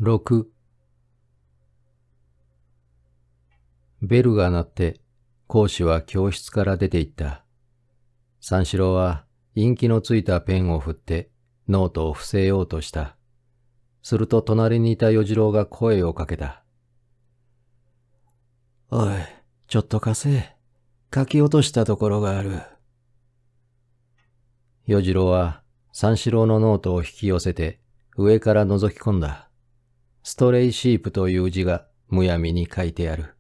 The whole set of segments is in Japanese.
6ベルが鳴って講師は教室から出て行った。三四郎は陰気のついたペンを振ってノートを伏せようとした。すると隣にいた与次郎が声をかけた。おい、ちょっと貸せ。書き落としたところがある。与次郎は三四郎のノートを引き寄せて上から覗き込んだ。ストレイシープという字がむやみに書いてある。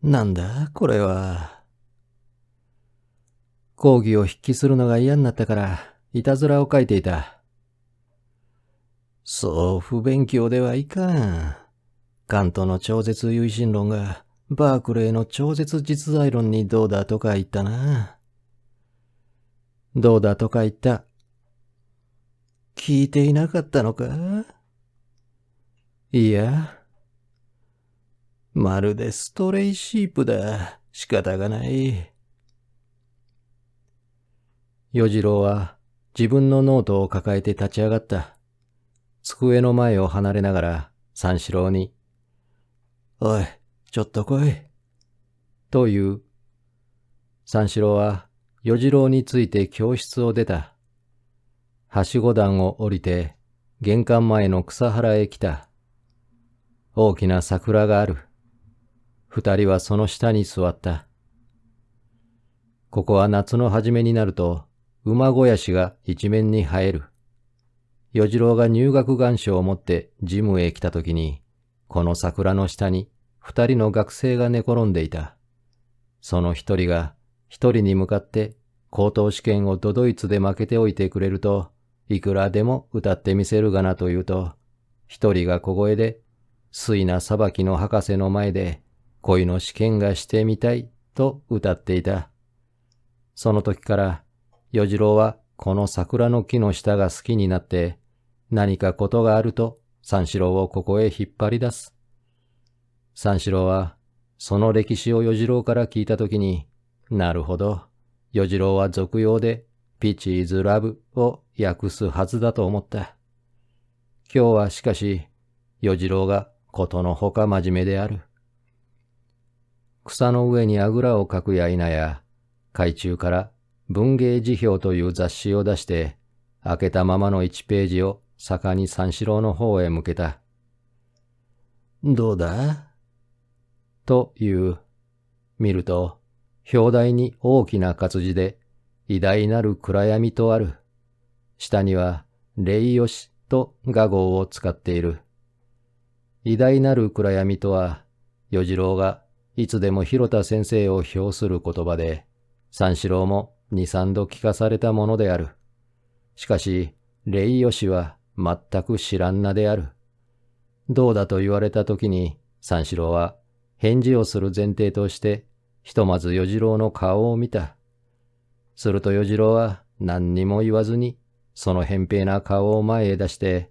なんだこれは。講義を筆記するのが嫌になったからいたずらを書いていた。そう不勉強ではいかん。カントの超絶唯心論がバークレーの超絶実在論にどうだとか言ったな。どうだとか言った。聞いていなかったのか？いや。まるでストレイシープだ。仕方がない。与次郎は自分のノートを抱えて立ち上がった。机の前を離れながら三四郎に、おい、ちょっと来い。と言う。三四郎は与次郎について教室を出た。はしご段を降りて玄関前の草原へ来た。大きな桜がある。二人はその下に座った。ここは夏の初めになると馬肥やしが一面に生える。与次郎が入学願書を持ってジムへ来た時に、この桜の下に二人の学生が寝転んでいた。その一人が一人に向かって高等試験を都々逸で負けておいてくれると、いくらでも歌ってみせるがなと言うと、一人が小声で、水な裁きの博士の前で恋の試験がしてみたいと歌っていた。その時から与次郎はこの桜の木の下が好きになって、何かことがあると三四郎をここへ引っ張り出す。三四郎はその歴史を与次郎から聞いたときに、なるほど、与次郎は俗用でピッチイズラブを訳すはずだと思った。今日はしかし、与次郎がことのほか真面目である。草の上にあぐらをかくや否や、懐中から文芸辞表という雑誌を出して、開けたままの1ページを盛んに三四郎の方へ向けた。どうだという。見ると、表題に大きな活字で、偉大なる暗闇とある。下には、礼よしと画号を使っている。偉大なる暗闇とは、与次郎がいつでも広田先生を評する言葉で、三四郎も二三度聞かされたものである。しかし、礼よしは全く知らんなである。どうだと言われたときに、三四郎は返事をする前提として、ひとまず与次郎の顔を見た。すると与次郎は何にも言わずに、その扁平な顔を前へ出して、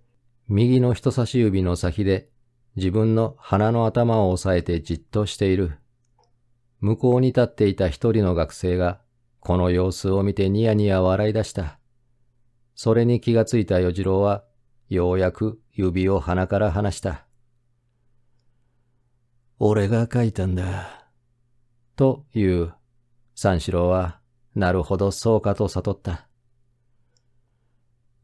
右の人差し指の先で自分の鼻の頭を押さえてじっとしている。向こうに立っていた一人の学生が、この様子を見てニヤニヤ笑い出した。それに気がついた与次郎は、ようやく指を鼻から離した。俺が書いたんだ。という。三四郎は、なるほどそうかと悟った。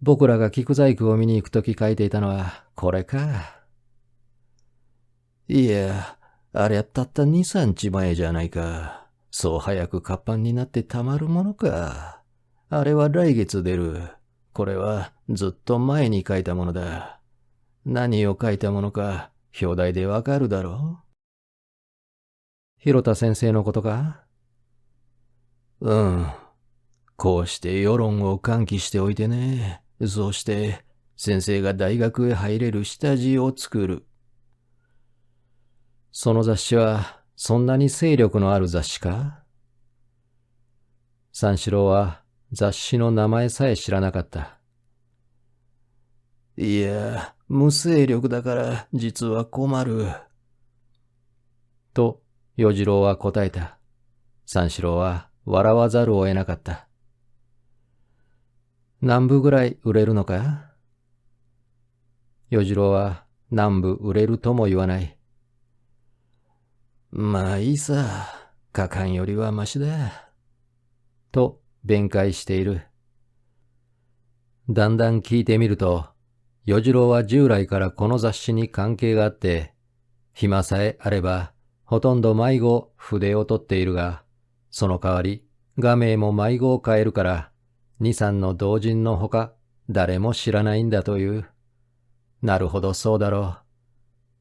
僕らが菊細工を見に行くとき書いていたのは、これか。いや、ありゃたった2、3日前じゃないか。そう早く活版になってたまるものか。あれは来月出る。これはずっと前に書いたものだ。何を書いたものか、表題でわかるだろう。広田先生のことか？うん。こうして世論を喚起しておいてね。そうして先生が大学へ入れる下地を作る。その雑誌はそんなに勢力のある雑誌か？三四郎は雑誌の名前さえ知らなかった。いや、無勢力だから実は困る。と与次郎は答えた。三四郎は笑わざるを得なかった。何部ぐらい売れるのか？与次郎は南部売れるとも言わない。まあいいさ、かかんよりはましだ。と弁解している。だんだん聞いてみると、与次郎は従来からこの雑誌に関係があって、暇さえあればほとんど迷子筆を取っているが、その代わり画名も迷子を変えるから、二三の同人のほか誰も知らないんだという。なるほどそうだろう。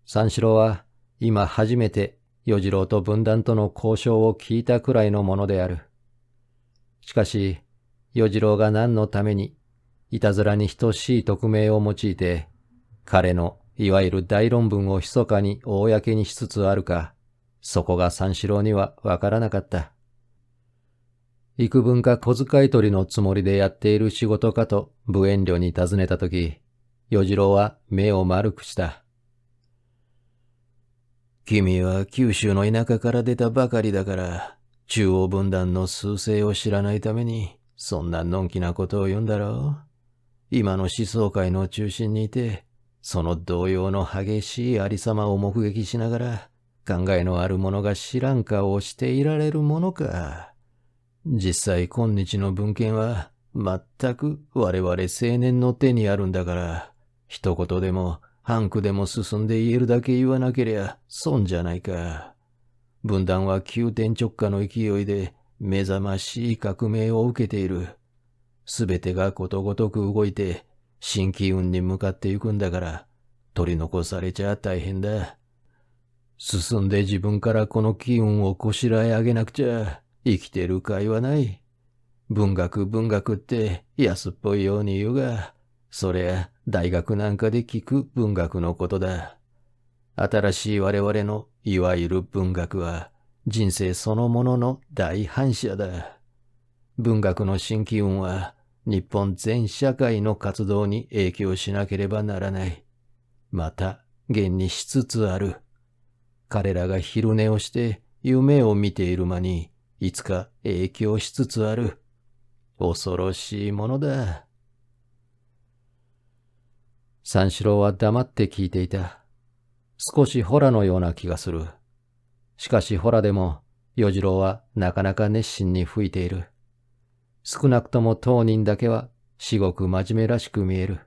三四郎は今初めて与次郎と分団との交渉を聞いたくらいのものである。しかし、与次郎が何のためにいたずらに等しい匿名を用いて、彼のいわゆる大論文を密かに公にしつつあるか、そこが三四郎にはわからなかった。幾分か小遣い取りのつもりでやっている仕事かと無遠慮に尋ねたとき、与次郎は目を丸くした。君は九州の田舎から出たばかりだから、中央分団の趨勢を知らないために、そんなのんきなことを言うんだろう。今の思想界の中心にいて、その動揺の激しいありさまを目撃しながら、考えのある者が知らん顔をしていられるものか。実際今日の文献は、全く我々青年の手にあるんだから、一言でも半句でも進んで言えるだけ言わなけりゃ損じゃないか。分断は急転直下の勢いで目覚ましい革命を受けている。すべてがことごとく動いて新機運に向かっていくんだから、取り残されちゃ大変だ。進んで自分からこの機運をこしらえ上げなくちゃ生きてる甲斐はない。文学って安っぽいように言うが、そりゃ大学なんかで聞く文学のことだ。新しい我々のいわゆる文学は人生そのものの大反射だ。文学の新機運は日本全社会の活動に影響しなければならない。また現にしつつある。彼らが昼寝をして夢を見ている間にいつか影響しつつある。恐ろしいものだ。三四郎は黙って聞いていた。少しホラのような気がする。しかしホラでも与次郎はなかなか熱心に吹いている。少なくとも当人だけは至極真面目らしく見える。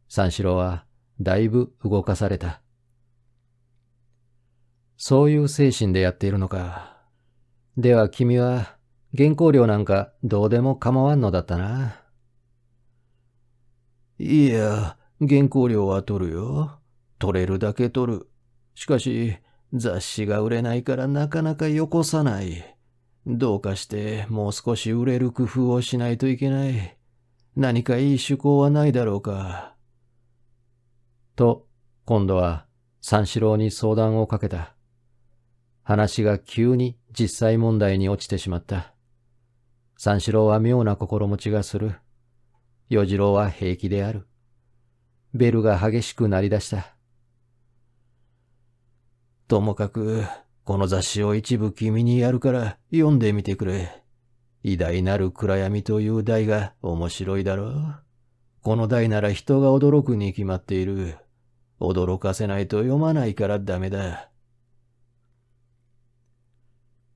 三四郎はだいぶ動かされた。そういう精神でやっているのか。では君は原稿料なんかどうでも構わんのだったな。いや、原稿料は取るよ。取れるだけ取る。しかし、雑誌が売れないからなかなかよこさない。どうかしてもう少し売れる工夫をしないといけない。何かいい趣向はないだろうか。と、今度は三四郎に相談をかけた。話が急に実際問題に落ちてしまった。三四郎は妙な心持ちがする。与次郎は平気である。ベルが激しく鳴り出した。ともかく、この雑誌を一部君にやるから読んでみてくれ。偉大なる暗闇という題が面白いだろう。この題なら人が驚くに決まっている。驚かせないと読まないからダメだ。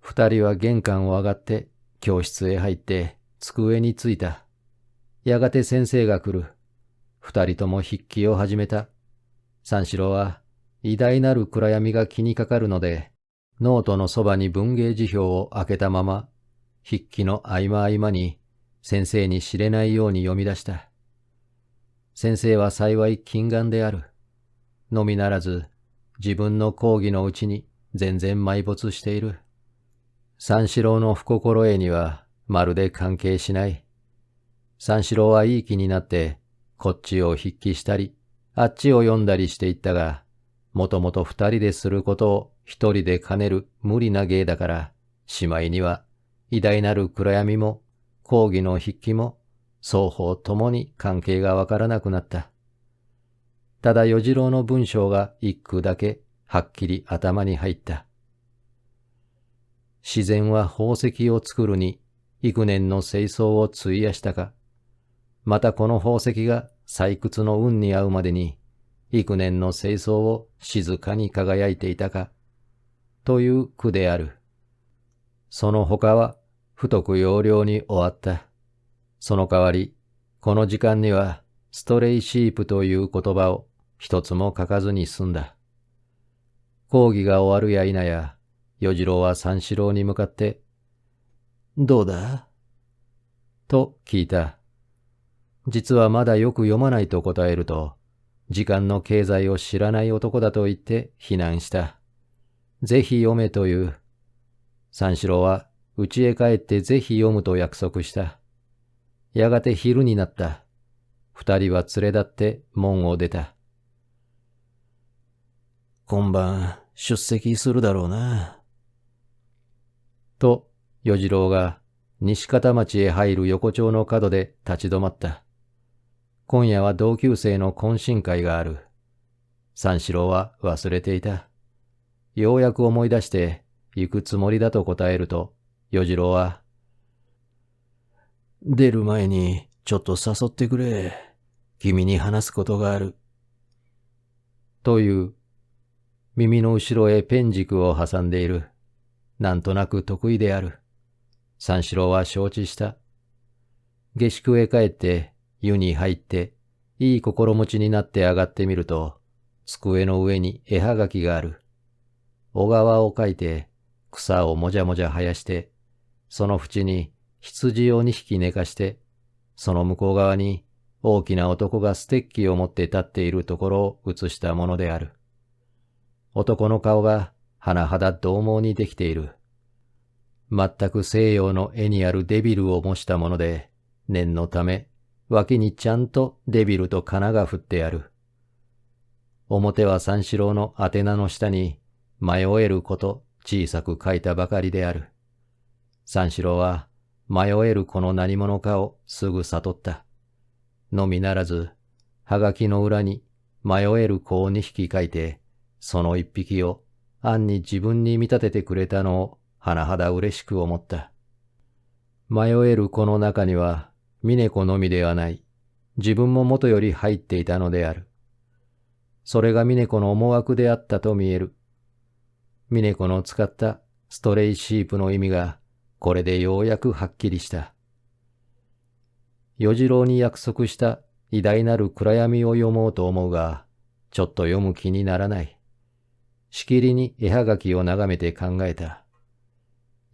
二人は玄関を上がって教室へ入って机に着いた。やがて先生が来る。二人とも筆記を始めた。三四郎は偉大なる暗闇が気にかかるので、ノートのそばに文芸辞表を開けたまま、筆記の合間合間に先生に知れないように読み出した。先生は幸い近眼である。のみならず、自分の講義のうちに全然埋没している。三四郎の不心得にはまるで関係しない。三四郎はいい気になって、こっちを筆記したり、あっちを読んだりしていったが、もともと二人ですることを一人で兼ねる無理な芸だから、しまいには偉大なる暗闇も講義の筆記も双方ともに関係がわからなくなった。ただ与次郎の文章が一句だけはっきり頭に入った。自然は宝石を作るに幾年の清掃を費やしたか。またこの宝石が採掘の運に合うまでに幾年の清掃を静かに輝いていたか、という句である。その他は太く要領に終わった。その代わり、この時間にはストレイシープという言葉を一つも書かずに済んだ。講義が終わるや否や、与次郎は三四郎に向かって、どうだと聞いた。実はまだよく読まないと答えると、時間の経済を知らない男だと言って非難した。ぜひ読めという。三四郎は家へ帰ってぜひ読むと約束した。やがて昼になった。二人は連れ立って門を出た。今晩出席するだろうな。と、与次郎が西方町へ入る横丁の角で立ち止まった。今夜は同級生の懇親会がある。三四郎は忘れていた。ようやく思い出して行くつもりだと答えると、与次郎は、出る前にちょっと誘ってくれ。君に話すことがある。という、耳の後ろへペン軸を挟んでいる。なんとなく得意である。三四郎は承知した。下宿へ帰って湯に入っていい心持ちになって上がってみると、机の上に絵はがきがある。小川を描いて草をもじゃもじゃ生やして、その縁に羊を2匹寝かして、その向こう側に大きな男がステッキを持って立っているところを写したものである。男の顔が甚だ獰猛にできている。全く西洋の絵にあるデビルを模したもので、念のため脇にちゃんとデビルと仮名が振ってある。表は三四郎の宛名の下に迷えること小さく書いたばかりである。三四郎は迷える子の何者かをすぐ悟った。のみならず、はがきの裏に迷える子を2匹書いて、その1匹を暗に自分に見立ててくれたのを甚だ嬉しく思った。迷える子の中には、峰子のみではない、自分ももとより入っていたのである。それが峰子の思惑であったと見える。峰子の使ったストレイシープの意味が、これでようやくはっきりした。与次郎に約束した偉大なる暗闇を読もうと思うが、ちょっと読む気にならない。しきりに絵はがきを眺めて考えた。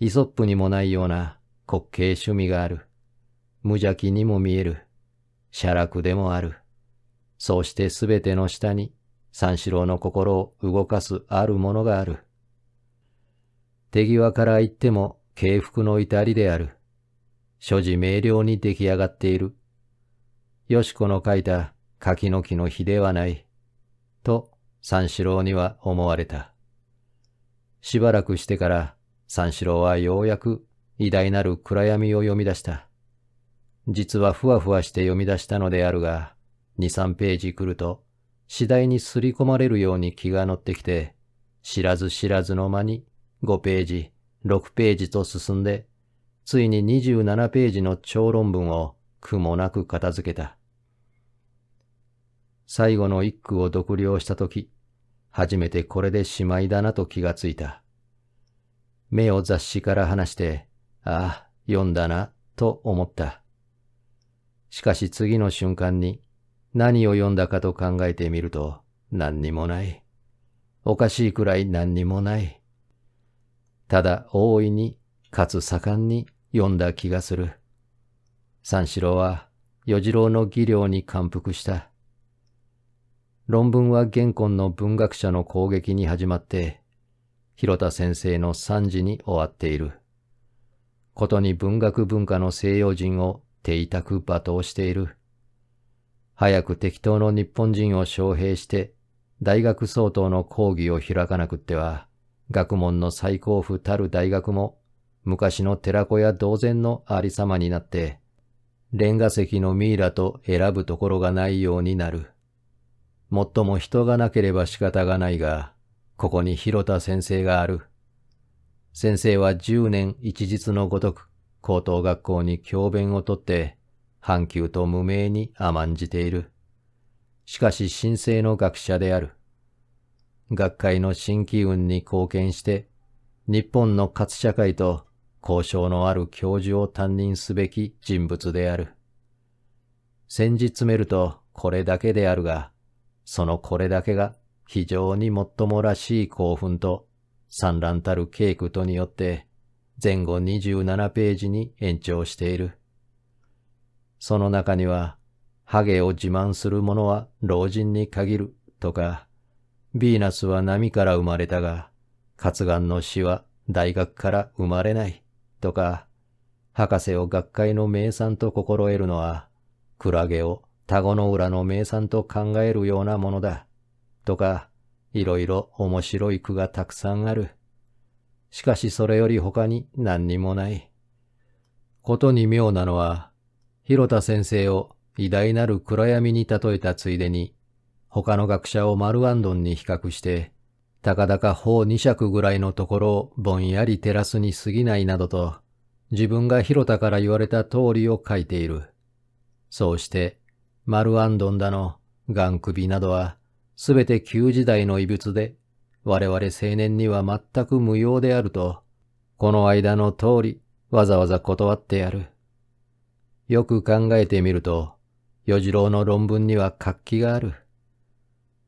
イソップにもないような滑稽趣味がある。無邪気にも見える。写楽でもある。そうしてすべての下に三四郎の心を動かすあるものがある。手際から言っても敬服の至りである。所持明瞭に出来上がっている。よし子の書いた柿の木の日ではない。と三四郎には思われた。しばらくしてから三四郎はようやく偉大なる暗闇を読み出した。実はふわふわして読み出したのであるが、2、3ページ来ると次第にすり込まれるように気が乗ってきて、知らず知らずの間に5ページ、6ページと進んで、ついに27ページの長論文を苦もなく片付けた。最後の一句を読了したとき、初めてこれでしまいだなと気がついた。目を雑誌から離して、ああ、読んだな、と思った。しかし次の瞬間に、何を読んだかと考えてみると、何にもない。おかしいくらい何にもない。ただ大いに、かつ盛んに読んだ気がする。三四郎は、与次郎の技量に感服した。論文は現今の文学者の攻撃に始まって、広田先生の賛辞に終わっている。ことに文学文化の西洋人を手痛く罵倒している。早く適当の日本人を招聘して、大学相当の講義を開かなくっては、学問の最高府たる大学も、昔の寺子屋同然のありさまになって、レンガ石のミイラと選ぶところがないようになる。もっとも人がなければ仕方がないが、ここに広田先生がある。先生は10年一日のごとく、高等学校に教鞭をとって、半休と無名に甘んじている。しかし神聖の学者である。学会の新機運に貢献して、日本の活社会と交渉のある教授を担任すべき人物である。先日詰めるとこれだけであるが、そのこれだけが非常にもっともらしい興奮と散乱たる稽古とによって前後27ページに延長している。その中には、ハゲを自慢する者は老人に限るとか、ヴィーナスは波から生まれたが、活眼の死は大学から生まれないとか、博士を学会の名産と心得るのは、クラゲを田子の浦の名産と考えるようなものだとか、いろいろ面白い句がたくさんある。しかしそれより他に何にもない。ことに妙なのは、広田先生を偉大なる暗闇に例えたついでに、他の学者をマルアンドンに比較して、たかだか頬二尺ぐらいのところをぼんやり照らすに過ぎないなどと、自分が広田から言われた通りを書いている。そうして、マルアンドンだの、ガン首などは、すべて旧時代の遺物で、我々青年には全く無用であると、この間の通り、わざわざ断ってやる。よく考えてみると、与次郎の論文には活気がある。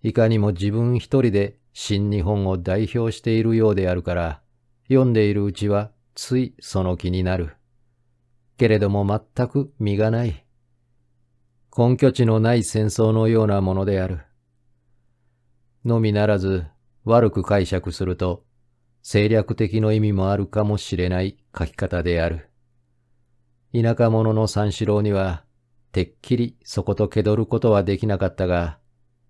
いかにも自分一人で新日本を代表しているようであるから、読んでいるうちはついその気になる。けれども全く実がない。根拠地のない戦争のようなものである。のみならず、悪く解釈すると、政略的の意味もあるかもしれない書き方である。田舎者の三四郎には、てっきりそこと気取ることはできなかったが、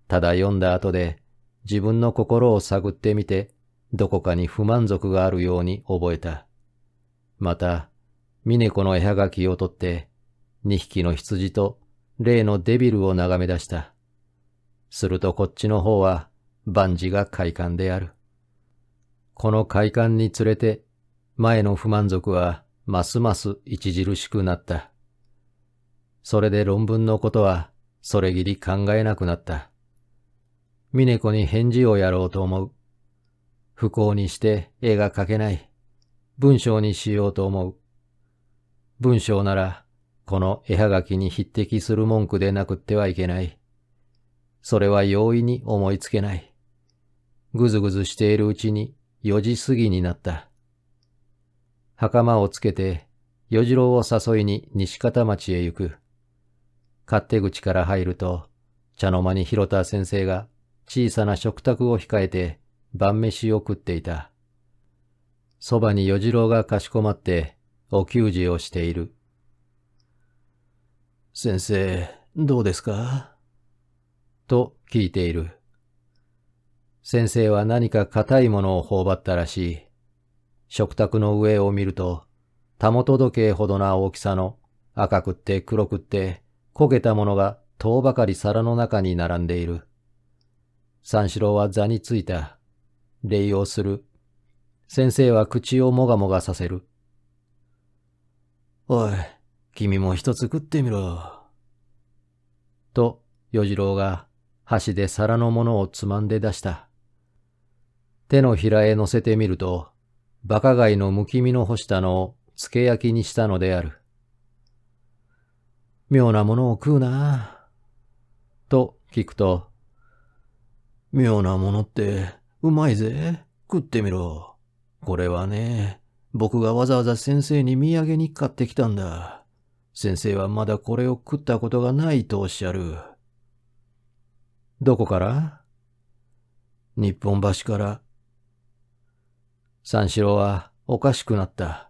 ただ読んだ後で自分の心を探ってみて、どこかに不満足があるように覚えた。また、峰子の絵はがきを取って、二匹の羊と例のデビルを眺め出した。するとこっちの方は万事が快感である。この快感につれて、前の不満足はますます著しくなった。それで論文のことはそれぎり考えなくなった。峰子に返事をやろうと思う。不幸にして絵が描けない。文章にしようと思う。文章なら、この絵はがきに匹敵する文句でなくってはいけない。それは容易に思いつけない。ぐずぐずしているうちに4時過ぎになった。袴をつけて、与次郎を誘いに西方町へ行く。勝手口から入ると、茶の間に広田先生が小さな食卓を控えて晩飯を食っていた。そばに与次郎がかしこまってお給仕をしている。先生、どうですかと聞いている。先生は何か硬いものを頬張ったらしい。食卓の上を見ると、たもと時計ほどな大きさの赤くって黒くって焦げたものが遠ばかり皿の中に並んでいる。三四郎は座についた。礼をする。先生は口をもがもがさせる。おい、君も一つ食ってみろ。と、与次郎が箸で皿のものをつまんで出した。手のひらへ乗せてみると、バカ貝のむき身の干したのをつけ焼きにしたのである。妙なものを食うなぁ。と聞くと、妙なものってうまいぜ。食ってみろ。これはね、僕がわざわざ先生に土産に買ってきたんだ。先生はまだこれを食ったことがないとおっしゃる。どこから？日本橋から。三四郎はおかしくなった。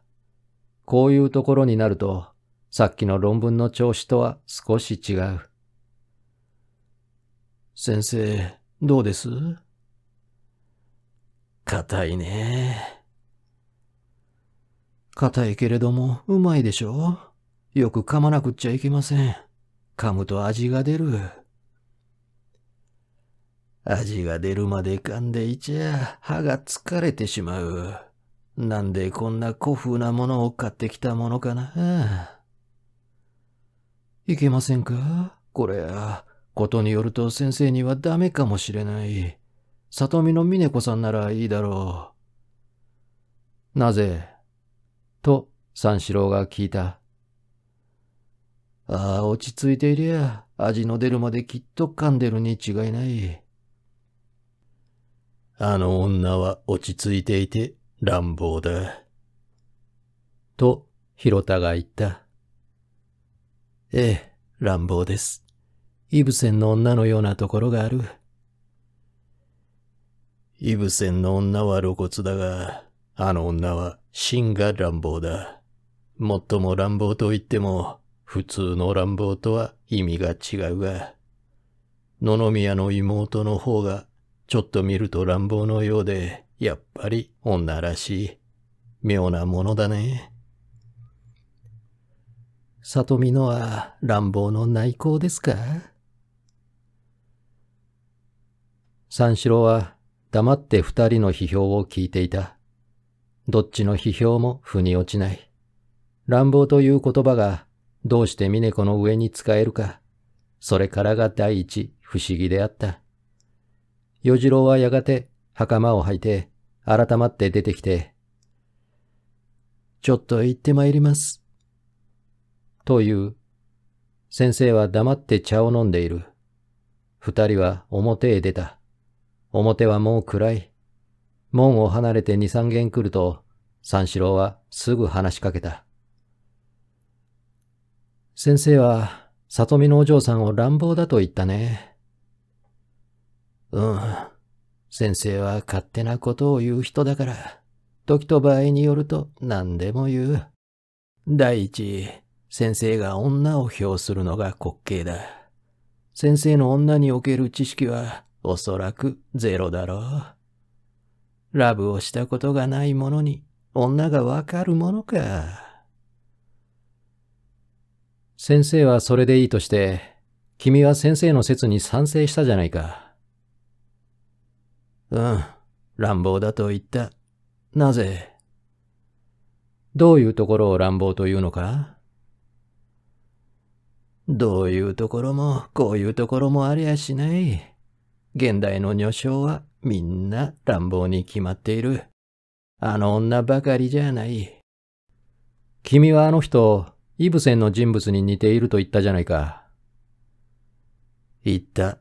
こういうところになると、さっきの論文の調子とは少し違う。先生、どうです？硬いね。硬いけれどもうまいでしょ？よく噛まなくっちゃいけません。噛むと味が出る。味が出るまで噛んでいちゃ歯が疲れてしまう。なんでこんな古風なものを買ってきたものかな。いけませんか？これことによると先生にはダメかもしれない。里見の峰子さんならいいだろう。なぜと三四郎が聞いた。ああ、落ち着いていりゃ、味の出るまできっと噛んでるに違いない。あの女は落ち着いていて乱暴だ。と、広田が言った。ええ、乱暴です。イブセンの女のようなところがある。イブセンの女は露骨だが、あの女は真が乱暴だ。もっとも乱暴と言っても、普通の乱暴とは意味が違うが、野々宮の妹の方がちょっと見ると乱暴のようで、やっぱり女らしい。妙なものだね。里見のは乱暴の内向ですか？三四郎は黙って二人の批評を聞いていた。どっちの批評も腑に落ちない。乱暴という言葉がどうして峰子の上に使えるか、それからが第一不思議であった。与次郎はやがて袴を履いて改まって出てきて、ちょっと行ってまいります。という。先生は黙って茶を飲んでいる。二人は表へ出た。表はもう暗い。門を離れて二三軒来ると、三四郎はすぐ話しかけた。先生は、里見のお嬢さんを乱暴だと言ったね。先生は勝手なことを言う人だから、時と場合によると何でも言う。第一、先生が女を評するのが滑稽だ。先生の女における知識はおそらくゼロだろう。ラブをしたことがない者に女がわかるものか。先生はそれでいいとして、君は先生の説に賛成したじゃないか。乱暴だと言った。なぜ？どういうところを乱暴というのか？どういうところもこういうところもありゃしない。現代の女性はみんな乱暴に決まっている。あの女ばかりじゃない。君はあの人、イブセンの人物に似ていると言ったじゃないか。言った。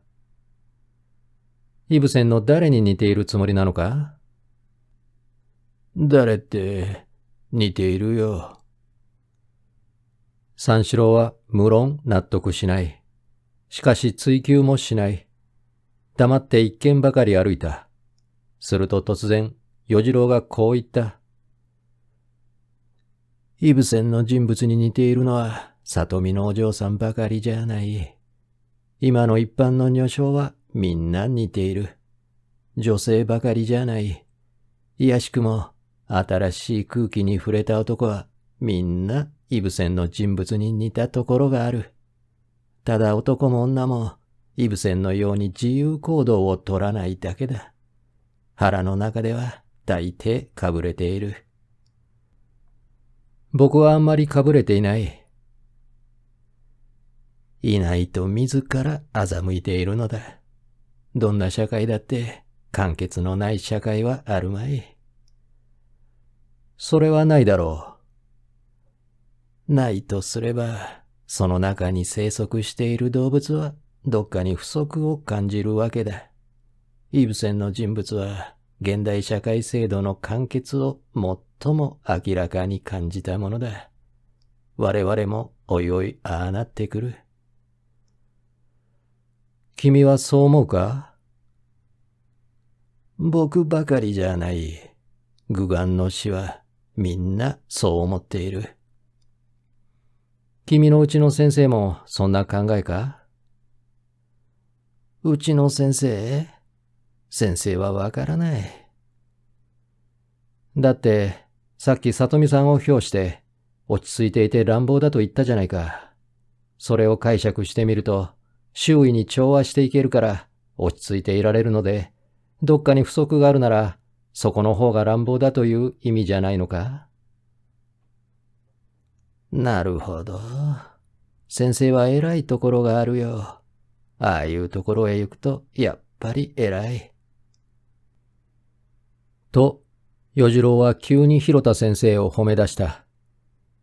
イブセンの誰に似ているつもりなのか？誰って、似ているよ。三四郎は無論納得しない。しかし追求もしない。黙って一軒ばかり歩いた。すると突然、与次郎がこう言った。イブセンの人物に似ているのは、里見のお嬢さんばかりじゃない。今の一般の女性はみんな似ている。女性ばかりじゃない。いやしくも、新しい空気に触れた男は、みんなイブセンの人物に似たところがある。ただ男も女も、イブセンのように自由行動を取らないだけだ。腹の中では大抵かぶれている。僕はあんまりかぶれていない。いないと自ら欺いているのだ。どんな社会だって完結のない社会はあるまい。それはないだろう。ないとすれば、その中に生息している動物はどっかに不足を感じるわけだ。イブセンの人物は現代社会制度の完結を最も明らかに感じたものだ。我々もおいおいああなってくる。君はそう思うか？僕ばかりじゃない。愚眼の死はみんなそう思っている。君のうちの先生もそんな考えか？うちの先生はわからない。だって、さっき里見さんを評して、落ち着いていて乱暴だと言ったじゃないか。それを解釈してみると、周囲に調和していけるから、落ち着いていられるので、どっかに不足があるなら、そこの方が乱暴だという意味じゃないのか？なるほど。先生は偉いところがあるよ。ああいうところへ行くと、やっぱり偉い。と、与次郎は急に広田先生を褒め出した。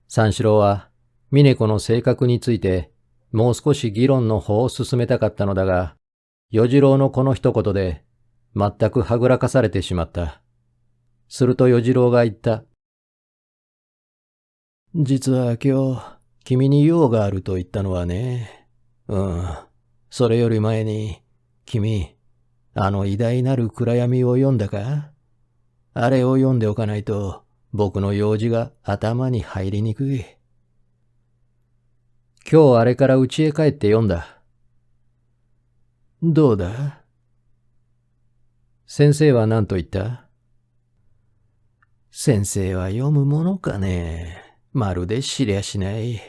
三四郎は、峰子の性格について、もう少し議論の方を進めたかったのだが、与次郎のこの一言で、全くはぐらかされてしまった。すると与次郎が言った。実は今日、君に用があると言ったのはね。それより前に、君、あの偉大なる暗闇を読んだか？あれを読んでおかないと、僕の用事が頭に入りにくい。今日あれから家へ帰って読んだ。どうだ？先生は何と言った？先生は読むものかね。まるで知りゃしない。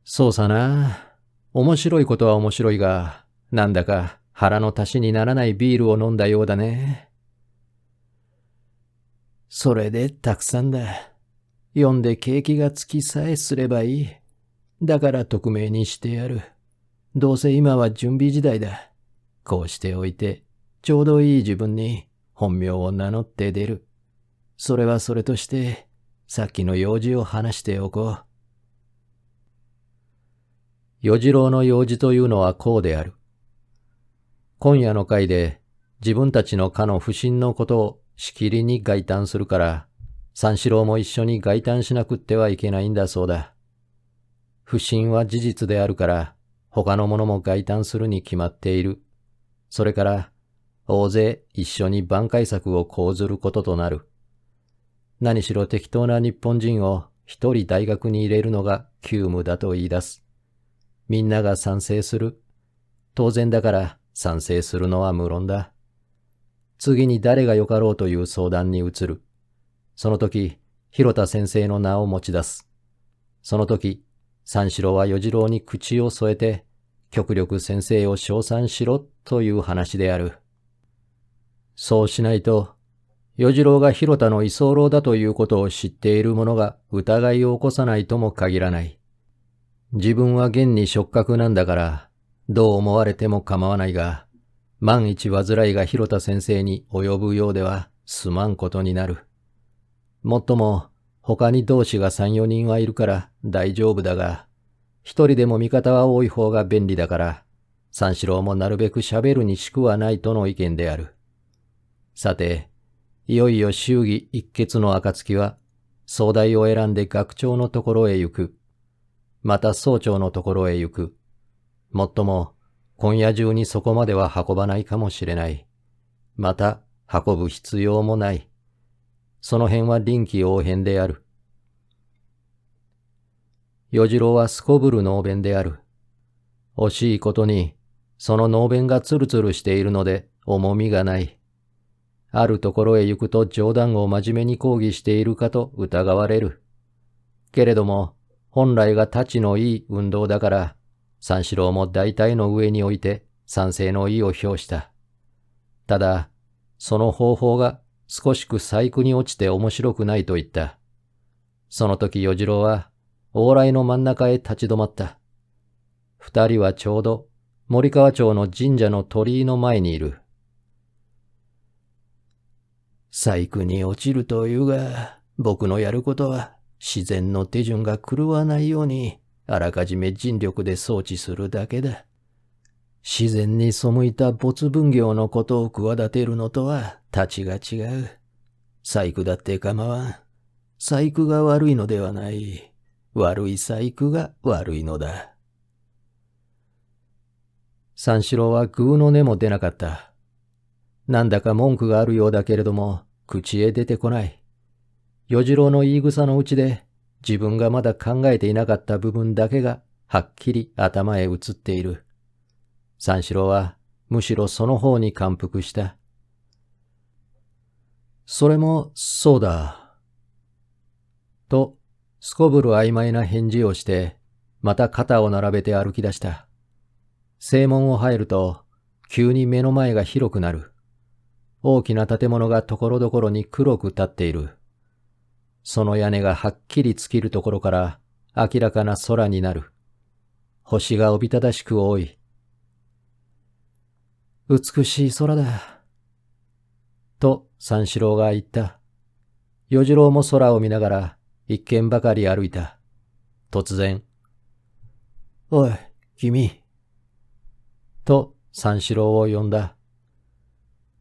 そうさな。面白いことは面白いが、なんだか腹の足しにならないビールを飲んだようだね。それでたくさんだ。読んで景気がつきさえすればいい。だから匿名にしてやる。どうせ今は準備時代だ。こうしておいて、ちょうどいい自分に本名を名乗って出る。それはそれとして、さっきの用事を話しておこう。与次郎の用事というのはこうである。今夜の会で自分たちの課の不審のことをしきりに概談するから、三四郎も一緒に概談しなくってはいけないんだそうだ。不審は事実であるから、他の者も概談するに決まっている。それから、大勢一緒に挽回策を講ずることとなる。何しろ適当な日本人を一人大学に入れるのが急務だと言い出す。みんなが賛成する。当然だから賛成するのは無論だ。次に誰がよかろうという相談に移る。その時、広田先生の名を持ち出す。その時、三四郎は与次郎に口を添えて、極力先生を称賛しろという話である。そうしないと、与次郎が広田の居候だということを知っている者が疑いを起こさないとも限らない。自分は現に触覚なんだから、どう思われても構わないが、万一煩いが広田先生に及ぶようではすまんことになる。もっとも、他に同志が3、4人はいるから大丈夫だが、一人でも味方は多い方が便利だから、三四郎もなるべく喋るにしくはないとの意見である。さて、いよいよ祝儀一決の暁は、総代を選んで学長のところへ行く。また総長のところへ行く。もっとも、今夜中にそこまでは運ばないかもしれない。また、運ぶ必要もない。その辺は臨機応変である。与次郎はすこぶる能弁である。惜しいことに、その能弁がつるつるしているので重みがない。あるところへ行くと冗談を真面目に講義しているかと疑われる。けれども、本来がたちのいい運動だから、三四郎も大体の上に置いて賛成の意を表した。ただ、その方法が少しく細工に落ちて面白くないと言った。その時与次郎は、往来の真ん中へ立ち止まった。二人はちょうど森川町の神社の鳥居の前にいる。細工に落ちるというが、僕のやることは自然の手順が狂わないように、あらかじめ尽力で装置するだけだ。自然に背いた没分業のことを企てるのとは立ちが違う。細工だって構わん。細工が悪いのではない。悪い細工が悪いのだ。三四郎はグーの音も出なかった。なんだか文句があるようだけれども、口へ出てこない。与次郎の言い草のうちで、自分がまだ考えていなかった部分だけがはっきり頭へ移っている。三四郎はむしろその方に感服した。それもそうだ。と、すこぶる曖昧な返事をして、また肩を並べて歩き出した。正門を入ると、急に目の前が広くなる。大きな建物がところどころに黒く立っている。その屋根がはっきり尽きるところから明らかな空になる。星がおびただしく多い。美しい空だ。と三四郎が言った。与次郎も空を見ながら一軒ばかり歩いた。突然、おい、君。と三四郎を呼んだ。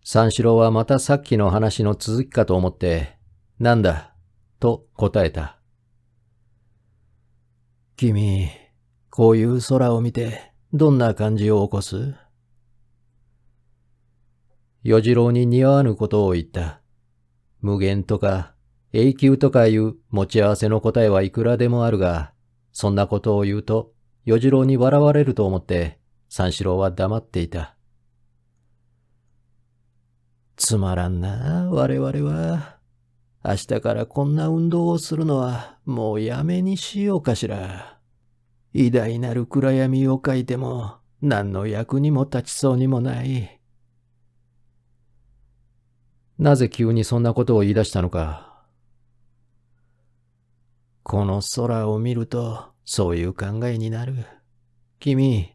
三四郎はまたさっきの話の続きかと思って、なんだ、と答えた。君、こういう空を見てどんな感じを起こす？与次郎に似合わぬことを言った。無限とか永久とかいう持ち合わせの答えはいくらでもあるが、そんなことを言うと与次郎に笑われると思って三四郎は黙っていた。つまらんな、我々は。明日からこんな運動をするのはもうやめにしようかしら。偉大なる暗闇を描いても何の役にも立ちそうにもない。なぜ急にそんなことを言い出したのか。この空を見るとそういう考えになる。君、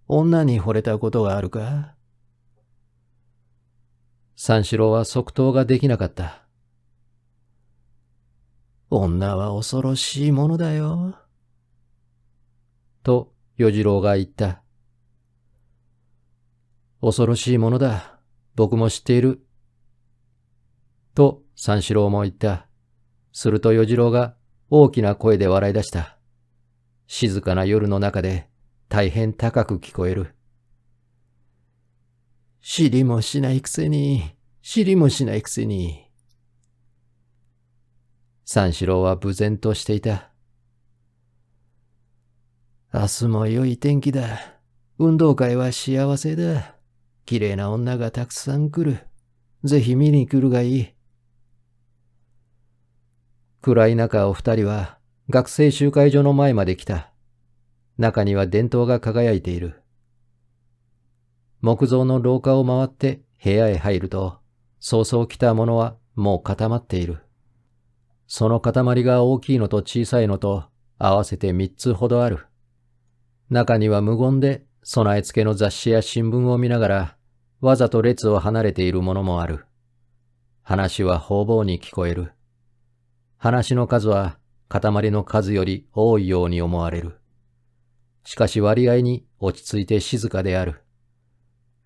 女に惚れたことがあるか？三四郎は即答ができなかった。女は恐ろしいものだよ。と与次郎が言った。恐ろしいものだ。僕も知っている。と三四郎も言った。すると与次郎が大きな声で笑い出した。静かな夜の中で大変高く聞こえる。知りもしないくせに、知りもしないくせに。三四郎は無然としていた。明日も良い天気だ。運動会は幸せだ。綺麗な女がたくさん来る。ぜひ見に来るがいい。暗い中お二人は学生集会所の前まで来た。中には電灯が輝いている。木造の廊下を回って部屋へ入ると、そうそう来た者はもう固まっている。その塊が大きいのと小さいのと合わせて3つほどある。中には無言で備え付けの雑誌や新聞を見ながら、わざと列を離れているものもある。話は方々に聞こえる。話の数は塊の数より多いように思われる。しかし割合に落ち着いて静かである。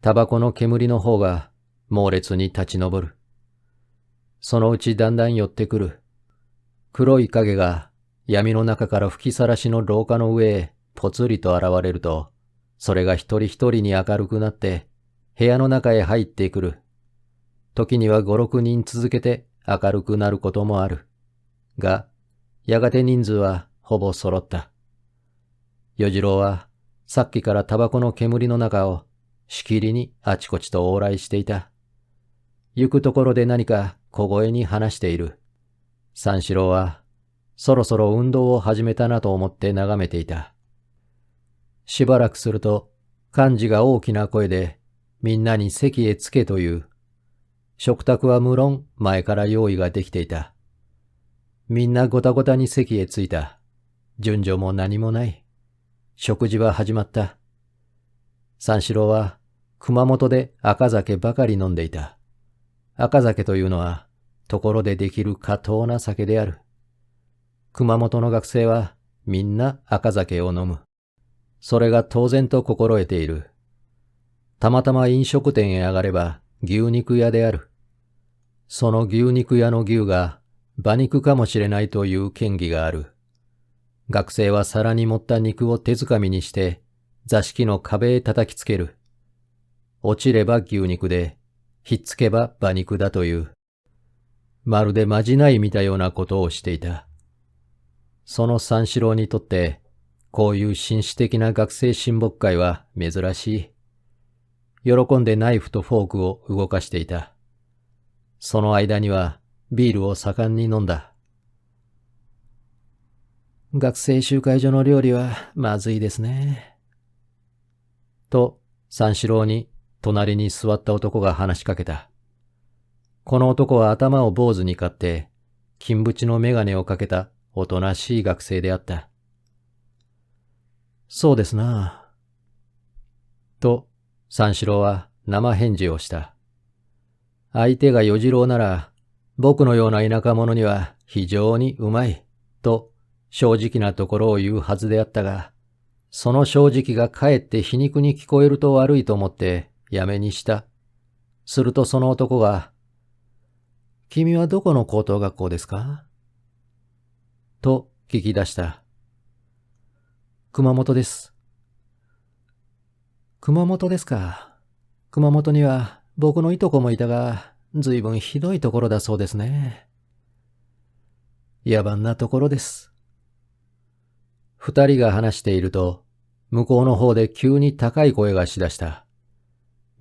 タバコの煙の方が猛烈に立ち上る。そのうちだんだん寄ってくる。黒い影が闇の中から吹きさらしの廊下の上へぽつりと現れると、それが一人一人に明るくなって部屋の中へ入ってくる。時には5、6人続けて明るくなることもある。が、やがて人数はほぼ揃った。与次郎はさっきからタバコの煙の中をしきりにあちこちと往来していた。行くところで何か小声に話している。三四郎はそろそろ運動を始めたなと思って眺めていた。しばらくすると幹事が大きな声でみんなに席へ着けという。食卓は無論前から用意ができていた。みんなごたごたに席へ着いた。順序も何もない。食事は始まった。三四郎は熊本で赤酒ばかり飲んでいた。赤酒というのはところでできる過当な酒である。熊本の学生はみんな赤酒を飲む。それが当然と心得ている。たまたま飲食店へ上がれば牛肉屋である。その牛肉屋の牛が馬肉かもしれないという嫌疑がある。学生は皿に盛った肉を手づかみにして座敷の壁へ叩きつける。落ちれば牛肉で、ひっつけば馬肉だという。まるでまじない見たようなことをしていた。その三四郎にとって、こういう紳士的な学生親睦会は珍しい。喜んでナイフとフォークを動かしていた。その間にはビールを盛んに飲んだ。学生集会所の料理はまずいですね。と三四郎に隣に座った男が話しかけた。この男は頭を坊主に刈って、金縁の眼鏡をかけたおとなしい学生であった。そうですな。と、三四郎は生返事をした。相手が与次郎なら、僕のような田舎者には非常にうまい、と正直なところを言うはずであったが、その正直がかえって皮肉に聞こえると悪いと思ってやめにした。するとその男が、君はどこの高等学校ですかと聞き出した。熊本です。熊本ですか。熊本には僕のいとこもいたが、ずいぶんひどいところだそうですね。野蛮なところです。二人が話していると、向こうの方で急に高い声がしだした。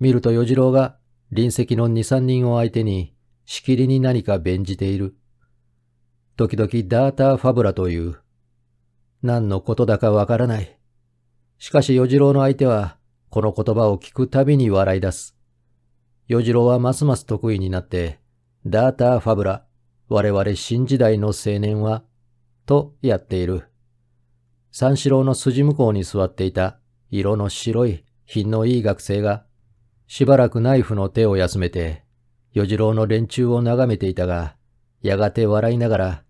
見ると与次郎が隣席の二三人を相手にしきりに何か弁じている。時々ダーターファブラという。何のことだかわからない。しかし与次郎の相手はこの言葉を聞くたびに笑い出す。与次郎はますます得意になって、ダーターファブラ、我々新時代の青年は、とやっている。三四郎の筋向こうに座っていた色の白い品のいい学生が、しばらくナイフの手を休めて、与次郎の連中を眺めていたが、やがて笑いながら、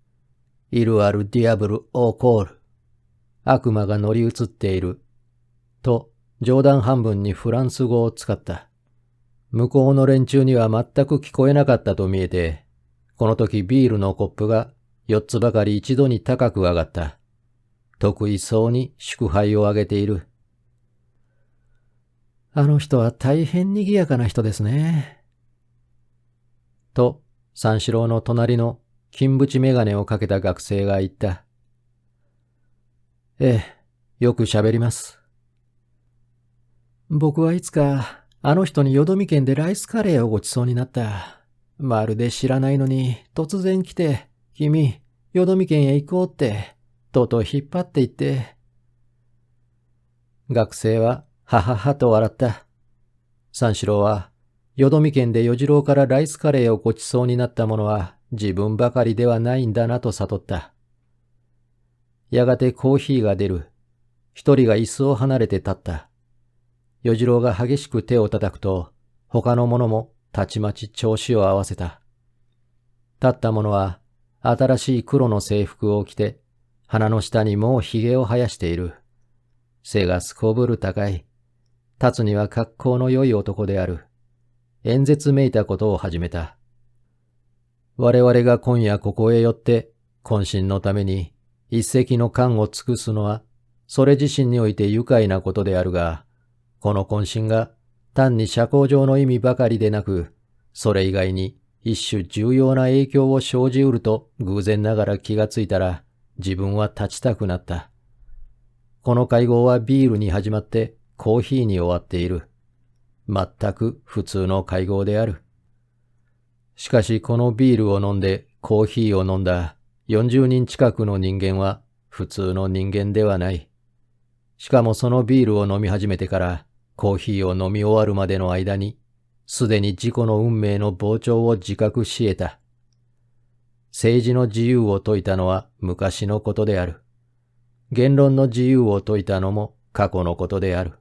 イルアルディアブル・オーコール、悪魔が乗り移っている、と冗談半分にフランス語を使った。向こうの連中には全く聞こえなかったと見えて、この時ビールのコップが4つばかり一度に高く上がった。得意そうに祝杯をあげている。あの人は大変賑やかな人ですね。と、三四郎の隣の金縁眼鏡をかけた学生が言った。ええ、よく喋ります。僕はいつかあの人によどみ県でライスカレーをごちそうになった。まるで知らないのに突然来て、君、よどみ県へ行こうって、とうとう引っ張って行って。学生ははははと笑った。三四郎は、よどみ県で与次郎からライスカレーをごちそうになったものは自分ばかりではないんだなと悟った。やがてコーヒーが出る。一人が椅子を離れて立った。与次郎が激しく手を叩くと、他の者もたちまち調子を合わせた。立った者は、新しい黒の制服を着て、鼻の下にもう髭を生やしている。背がすこぶる高い。立つには格好の良い男である。演説めいたことを始めた。我々が今夜ここへ寄って、懇親のために一石の官を尽くすのは、それ自身において愉快なことであるが、この懇親が単に社交上の意味ばかりでなく、それ以外に一種重要な影響を生じうると偶然ながら気がついたら、自分は立ちたくなった。この会合はビールに始まってコーヒーに終わっている。全く普通の会合である。しかしこのビールを飲んでコーヒーを飲んだ40人近くの人間は普通の人間ではない。しかもそのビールを飲み始めてからコーヒーを飲み終わるまでの間に、すでに自己の運命の膨張を自覚し得た。政治の自由を説いたのは昔のことである。言論の自由を説いたのも過去のことである。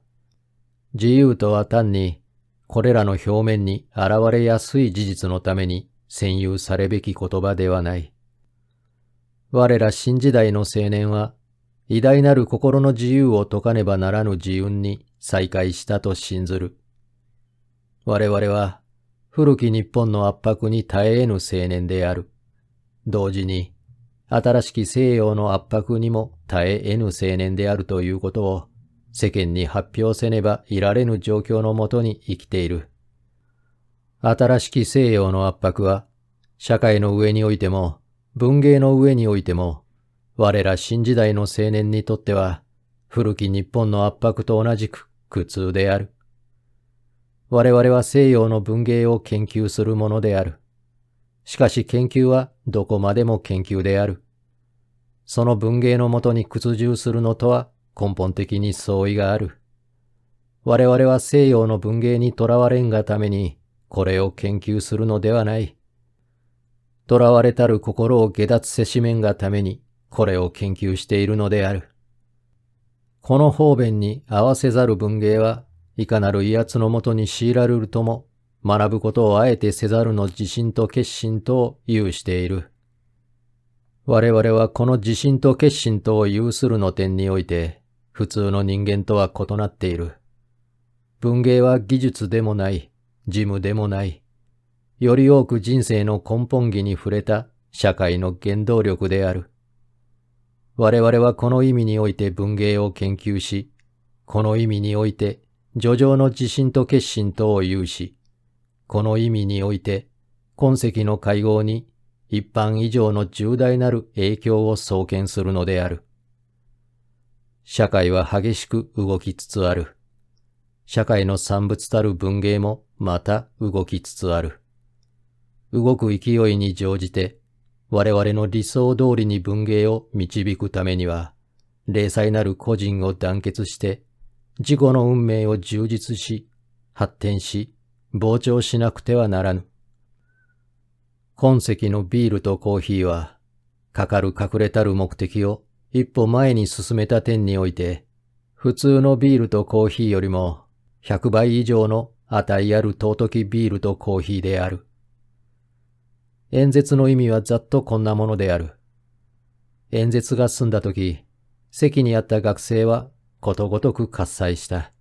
自由とは単に、これらの表面に現れやすい事実のために占有されべき言葉ではない。我ら新時代の青年は、偉大なる心の自由を説かねばならぬ自運に再会したと信ずる。我々は、古き日本の圧迫に耐え得ぬ青年である。同時に、新しき西洋の圧迫にも耐え得ぬ青年であるということを、世間に発表せねばいられぬ状況のもとに生きている。新しき西洋の圧迫は、社会の上においても、文芸の上においても、我ら新時代の青年にとっては、古き日本の圧迫と同じく苦痛である。我々は西洋の文芸を研究するものである。しかし研究はどこまでも研究である。その文芸のもとに屈従するのとは根本的に相違がある。我々は西洋の文芸にとらわれんがためにこれを研究するのではない。とらわれたる心を下脱せしめんがためにこれを研究しているのである。この方便に合わせざる文芸はいかなる威圧のもとに強いられるとも学ぶことをあえてせざるの自信と決心とを有している。我々はこの自信と決心とを有するの点において普通の人間とは異なっている。文芸は技術でもない、事務でもない。より多く人生の根本義に触れた社会の原動力である。我々はこの意味において文芸を研究し、この意味において叙情の自信と決心とを有し、この意味において今世の会合に一般以上の重大なる影響を創建するのである。社会は激しく動きつつある。社会の産物たる文芸もまた動きつつある。動く勢いに乗じて、我々の理想通りに文芸を導くためには、零細なる個人を団結して、自己の運命を充実し、発展し、膨張しなくてはならぬ。今世のビールとコーヒーは、かかる隠れたる目的を一歩前に進めた点において、普通のビールとコーヒーよりも100倍以上の値ある尊きビールとコーヒーである。演説の意味はざっとこんなものである。演説が済んだとき、席にあった学生はことごとく喝采した。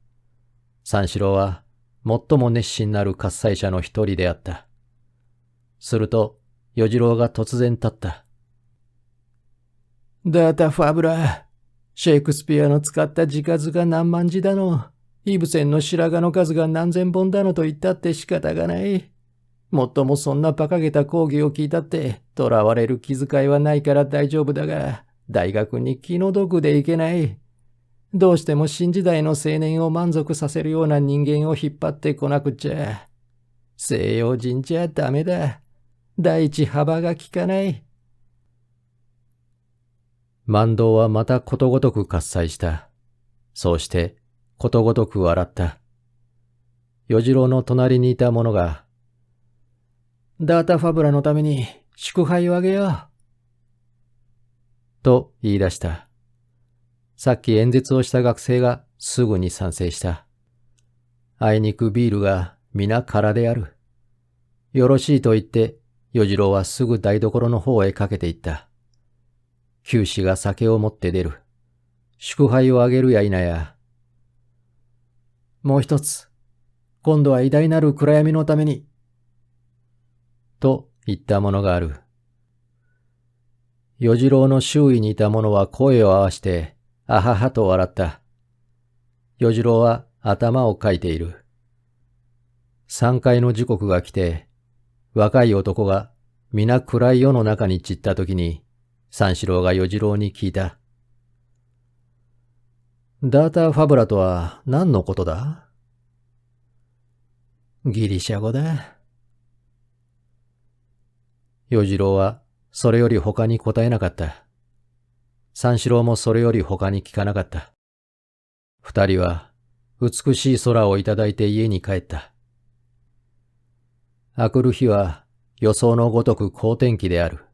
三四郎は最も熱心なる喝采者の一人であった。すると、与次郎が突然立った。ダータ・ファブラ、シェイクスピアの使った字数が何万字だの、イブセンの白髪の数が何千本だのと言ったって仕方がない。もっともそんな馬鹿げた講義を聞いたって、囚われる気遣いはないから大丈夫だが、大学に気の毒でいけない。どうしても新時代の青年を満足させるような人間を引っ張ってこなくちゃ。西洋人じゃダメだ。第一幅が利かない。万道はまたことごとく喝采した。そうして、ことごとく笑った。与次郎の隣にいた者が、ダータ・ファブラのために祝杯をあげよう。と言い出した。さっき演説をした学生がすぐに賛成した。あいにくビールが皆空である。よろしいと言って、与次郎はすぐ台所の方へかけていった。九死が酒を持って出る。祝杯をあげるや否や。もう一つ、今度は偉大なる暗闇のために。と言ったものがある。与次郎の周囲にいた者は声を合わして、あははと笑った。与次郎は頭をかいている。3階の時刻が来て、若い男が皆暗い夜の中に散ったときに、三四郎が与次郎に聞いた。ダーター・ファブラとは何のことだ？ギリシャ語だ。与次郎はそれより他に答えなかった。三四郎もそれより他に聞かなかった。二人は美しい空をいただいて家に帰った。明くる日は予想のごとく好天気である。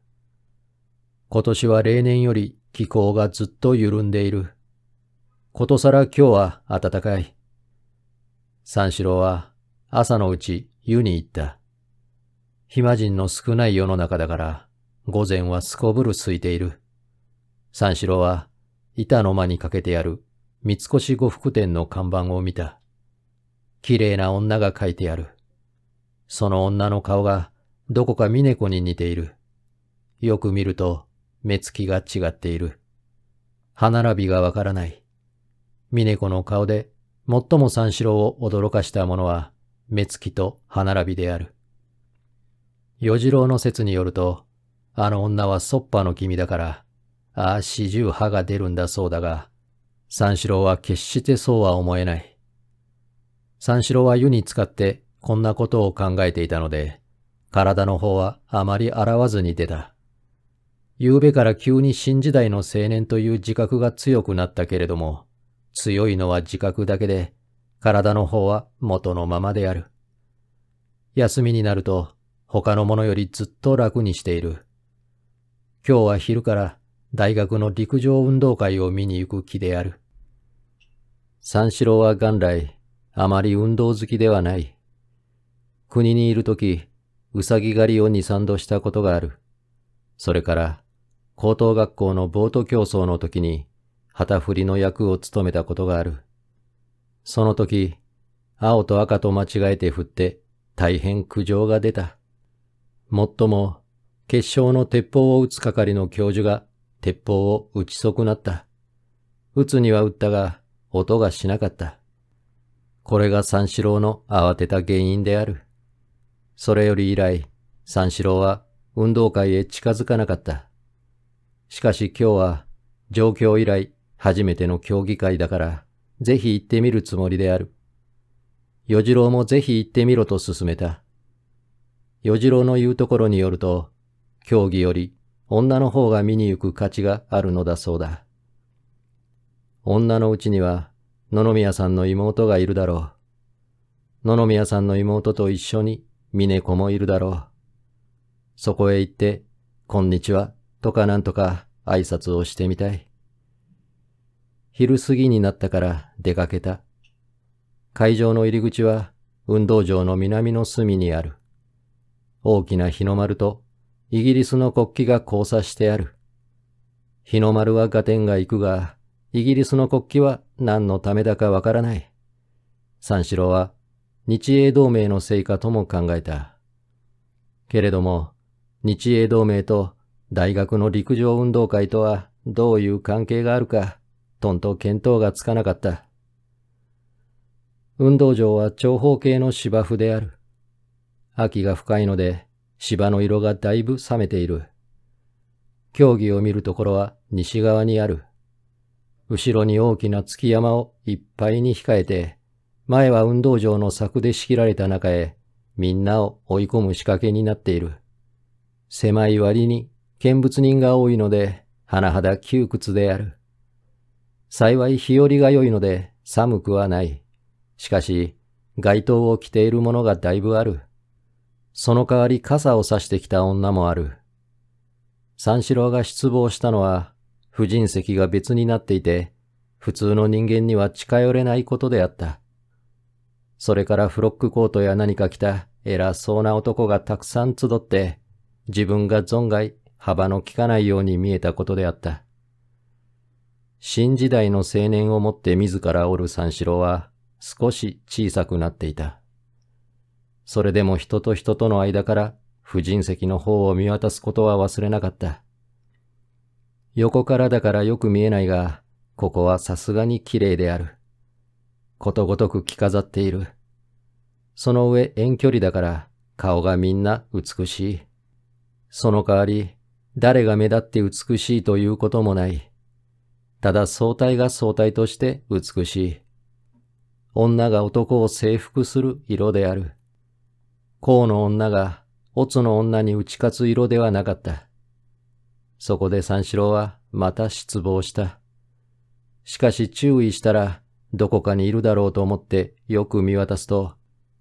今年は例年より気候がずっと緩んでいる。ことさら今日は暖かい。三四郎は朝のうち湯に行った。暇人の少ない世の中だから、午前はすこぶる空いている。三四郎は板の間にかけてある三越呉服店の看板を見た。きれいな女が描いてある。その女の顔がどこか峰子に似ている。よく見ると目つきが違っている。歯並びがわからない。峰子の顔で最も三四郎を驚かしたものは目つきと歯並びである。与次郎の説によると、あの女はそっぱの君だから、ああ四十歯が出るんだそうだが、三四郎は決してそうは思えない。三四郎は湯に浸かってこんなことを考えていたので、体の方はあまり洗わずに出た。昨べから急に新時代の青年という自覚が強くなったけれども、強いのは自覚だけで、体の方は元のままである。休みになると、他のものよりずっと楽にしている。今日は昼から大学の陸上運動会を見に行く気である。三四郎は元来、あまり運動好きではない。国にいるとき、うさぎ狩りを2、3度したことがある。それから、高等学校のボート競争の時に、旗振りの役を務めたことがある。その時、青と赤と間違えて振って、大変苦情が出た。もっとも、決勝の鉄砲を撃つ係の教授が、鉄砲を撃ち損なった。撃つには撃ったが、音がしなかった。これが三四郎の慌てた原因である。それより以来、三四郎は運動会へ近づかなかった。しかし今日は上京以来初めての競技会だから、ぜひ行ってみるつもりである。与次郎もぜひ行ってみろと勧めた。与次郎の言うところによると、競技より女の方が見に行く価値があるのだそうだ。女のうちには野々宮さんの妹がいるだろう。野々宮さんの妹と一緒に峰子もいるだろう。そこへ行って、こんにちはとかなんとか挨拶をしてみたい。昼過ぎになったから出かけた。会場の入り口は運動場の南の隅にある。大きな日の丸とイギリスの国旗が交差してある。日の丸は合点が行くが、イギリスの国旗は何のためだかわからない。三四郎は日英同盟のせいかとも考えた。けれども、日英同盟と大学の陸上運動会とはどういう関係があるか、とんと見当がつかなかった。運動場は長方形の芝生である。秋が深いので芝の色がだいぶ冷めている。競技を見るところは西側にある。後ろに大きな月山をいっぱいに控えて、前は運動場の柵で仕切られた中へみんなを追い込む仕掛けになっている。狭い割に見物人が多いので甚だ窮屈である。幸い日和が良いので寒くはない。しかし街灯を着ているものがだいぶある。その代わり傘を差してきた女もある。三四郎が失望したのは婦人席が別になっていて、普通の人間には近寄れないことであった。それからフロックコートや何か着た偉そうな男がたくさん集って、自分が存外幅の利かないように見えたことであった。新時代の青年をもって自らおる三四郎は少し小さくなっていた。それでも人と人との間から婦人席の方を見渡すことは忘れなかった。横からだからよく見えないが、ここはさすがに綺麗である。ことごとく着飾っている。その上遠距離だから顔がみんな美しい。その代わり誰が目立って美しいということもない。ただ相対が相対として美しい。女が男を征服する色である。甲の女が乙の女に打ち勝つ色ではなかった。そこで三四郎はまた失望した。しかし注意したらどこかにいるだろうと思ってよく見渡すと、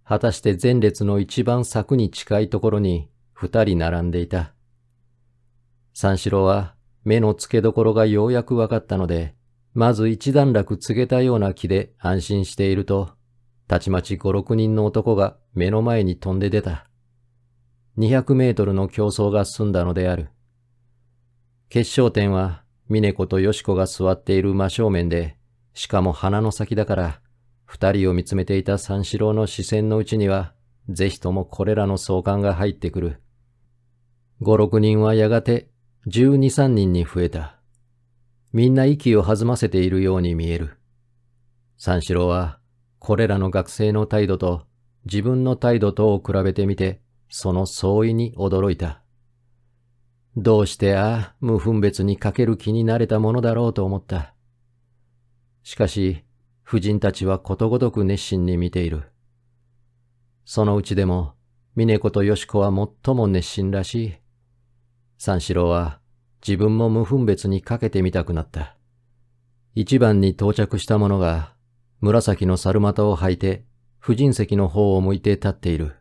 果たして前列の一番柵に近いところに二人並んでいた。三四郎は目の付けどころがようやくわかったので、まず一段落告げたような気で安心していると、たちまち5、6人の男が目の前に飛んで出た。200メートルの競争が済んだのである。決勝点は峰子とよし子が座っている真正面で、しかも鼻の先だから、二人を見つめていた三四郎の視線のうちには、ぜひともこれらの相関が入ってくる。5、6人はやがて12、3人に増えた。みんな息を弾ませているように見える。三四郎は、これらの学生の態度と自分の態度とを比べてみて、その相違に驚いた。どうして無分別にかける気になれたものだろうと思った。しかし、婦人たちはことごとく熱心に見ている。そのうちでも、峰子とよし子は最も熱心らしい。三四郎は自分も無分別にかけてみたくなった。一番に到着した者が、紫の猿股を履いて、婦人席の方を向いて立っている。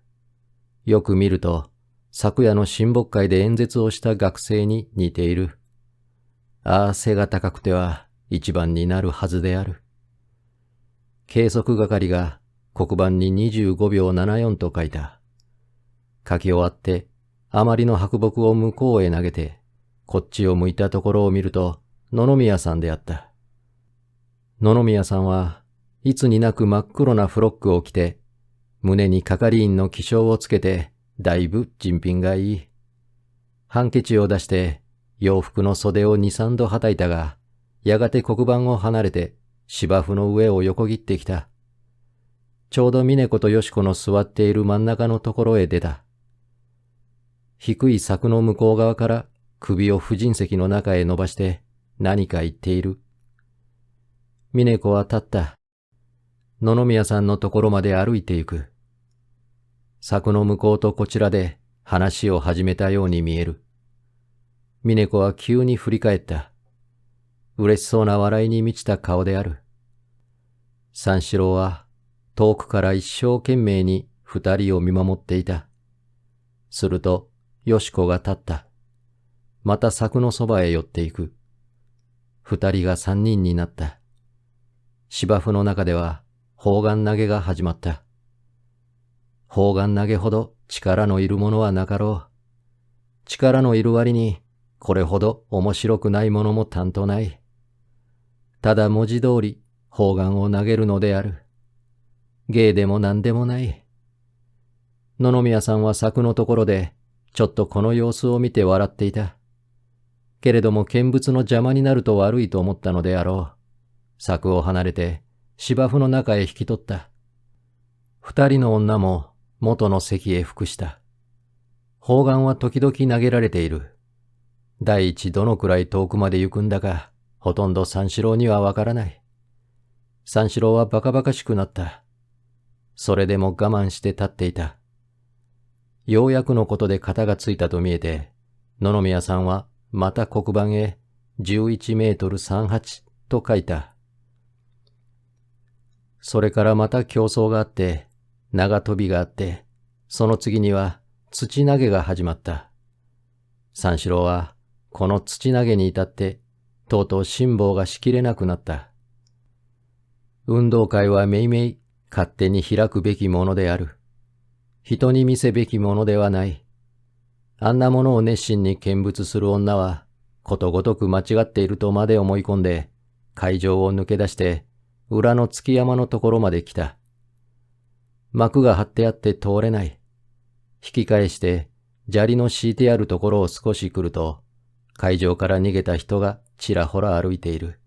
よく見ると、昨夜の親睦会で演説をした学生に似ている。背が高くては一番になるはずである。計測係が黒板に25秒74と書いた。書き終わって、あまりの白木を向こうへ投げて、こっちを向いたところを見ると、野々宮さんであった。野々宮さんはいつになく真っ黒なフロックを着て、胸に係員の記章をつけて、だいぶ人品がいい。ハンケチを出して、洋服の袖を2、3度はたいたが、やがて黒板を離れて、芝生の上を横切ってきた。ちょうど峰子とよし子の座っている真ん中のところへ出た。低い柵の向こう側から首を婦人席の中へ伸ばして何か言っている。峰子は立った。野々宮さんのところまで歩いて行く。柵の向こうとこちらで話を始めたように見える。峰子は急に振り返った。嬉しそうな笑いに満ちた顔である。三四郎は遠くから一生懸命に二人を見守っていた。すると、よし子が立った。また柵のそばへ寄っていく。二人が三人になった。芝生の中では砲丸投げが始まった。砲丸投げほど力のいるものはなかろう。力のいる割にこれほど面白くないものも担当ない。ただ文字通り砲丸を投げるのである。芸でも何でもない。野々宮さんは柵のところでちょっとこの様子を見て笑っていた。けれども見物の邪魔になると悪いと思ったのであろう。柵を離れて芝生の中へ引き取った。二人の女も元の席へ服した。砲丸は時々投げられている。第一どのくらい遠くまで行くんだか、ほとんど三四郎にはわからない。三四郎はバカバカしくなった。それでも我慢して立っていた。ようやくのことで型がついたと見えて、野々宮さんはまた黒板へ11メートル38と書いた。それからまた競争があって、長飛びがあって、その次には土投げが始まった。三四郎はこの土投げに至って、とうとう辛抱がしきれなくなった。運動会はめいめい勝手に開くべきものである。人に見せべきものではない。あんなものを熱心に見物する女は、ことごとく間違っているとまで思い込んで、会場を抜け出して、裏の月山のところまで来た。幕が張ってあって通れない。引き返して、砂利の敷いてあるところを少し来ると、会場から逃げた人がちらほら歩いている。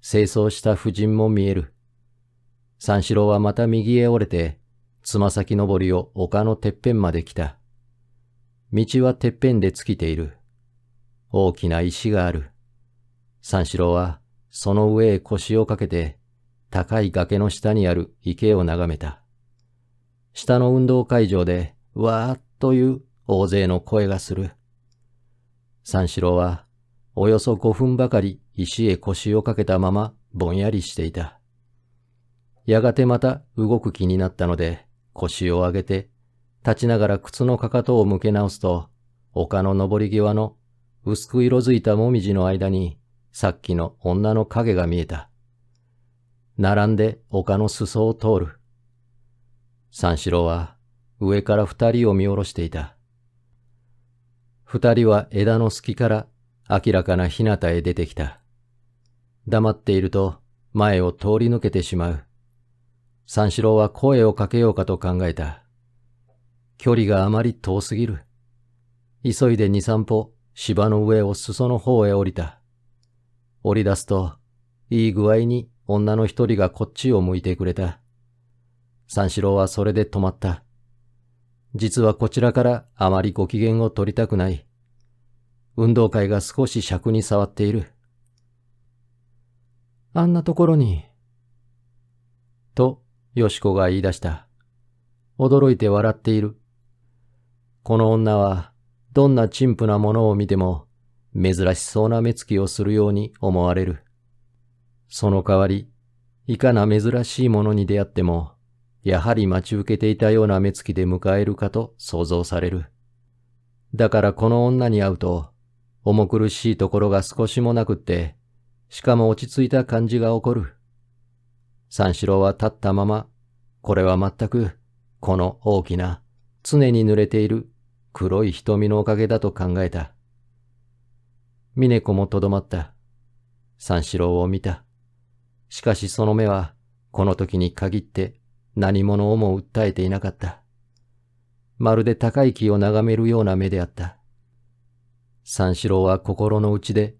清掃した婦人も見える。三四郎はまた右へ折れて、つま先登りを丘のてっぺんまで来た。道はてっぺんで尽きている。大きな石がある。三四郎はその上へ腰をかけて、高い崖の下にある池を眺めた。下の運動会場で、わーっという大勢の声がする。三四郎は、およそ5分ばかり石へ腰をかけたままぼんやりしていた。やがてまた動く気になったので、腰を上げて、立ちながら靴のかかとを向け直すと、丘の登り際の薄く色づいたもみじの間に、さっきの女の影が見えた。並んで丘の裾を通る。三四郎は上から二人を見下ろしていた。二人は枝の隙から明らかな日向へ出てきた。黙っていると前を通り抜けてしまう。三四郎は声をかけようかと考えた。距離があまり遠すぎる。急いで二三歩芝の上を裾の方へ降りた。降り出すと、いい具合に女の一人がこっちを向いてくれた。三四郎はそれで止まった。実はこちらからあまりご機嫌を取りたくない。運動会が少し尺に触っている。あんなところに。と、よし子が言い出した。驚いて笑っている。この女は、どんな陳腐なものを見ても、珍しそうな目つきをするように思われる。その代わり、いかな珍しいものに出会っても、やはり待ち受けていたような目つきで迎えるかと想像される。だからこの女に会うと、重苦しいところが少しもなくって、しかも落ち着いた感じが起こる。三四郎は立ったまま、これは全く、この大きな、常に濡れている黒い瞳のおかげだと考えた。峰子もとどまった。三四郎を見た。しかしその目は、この時に限って何者をも訴えていなかった。まるで高い木を眺めるような目であった。三四郎は心の内で、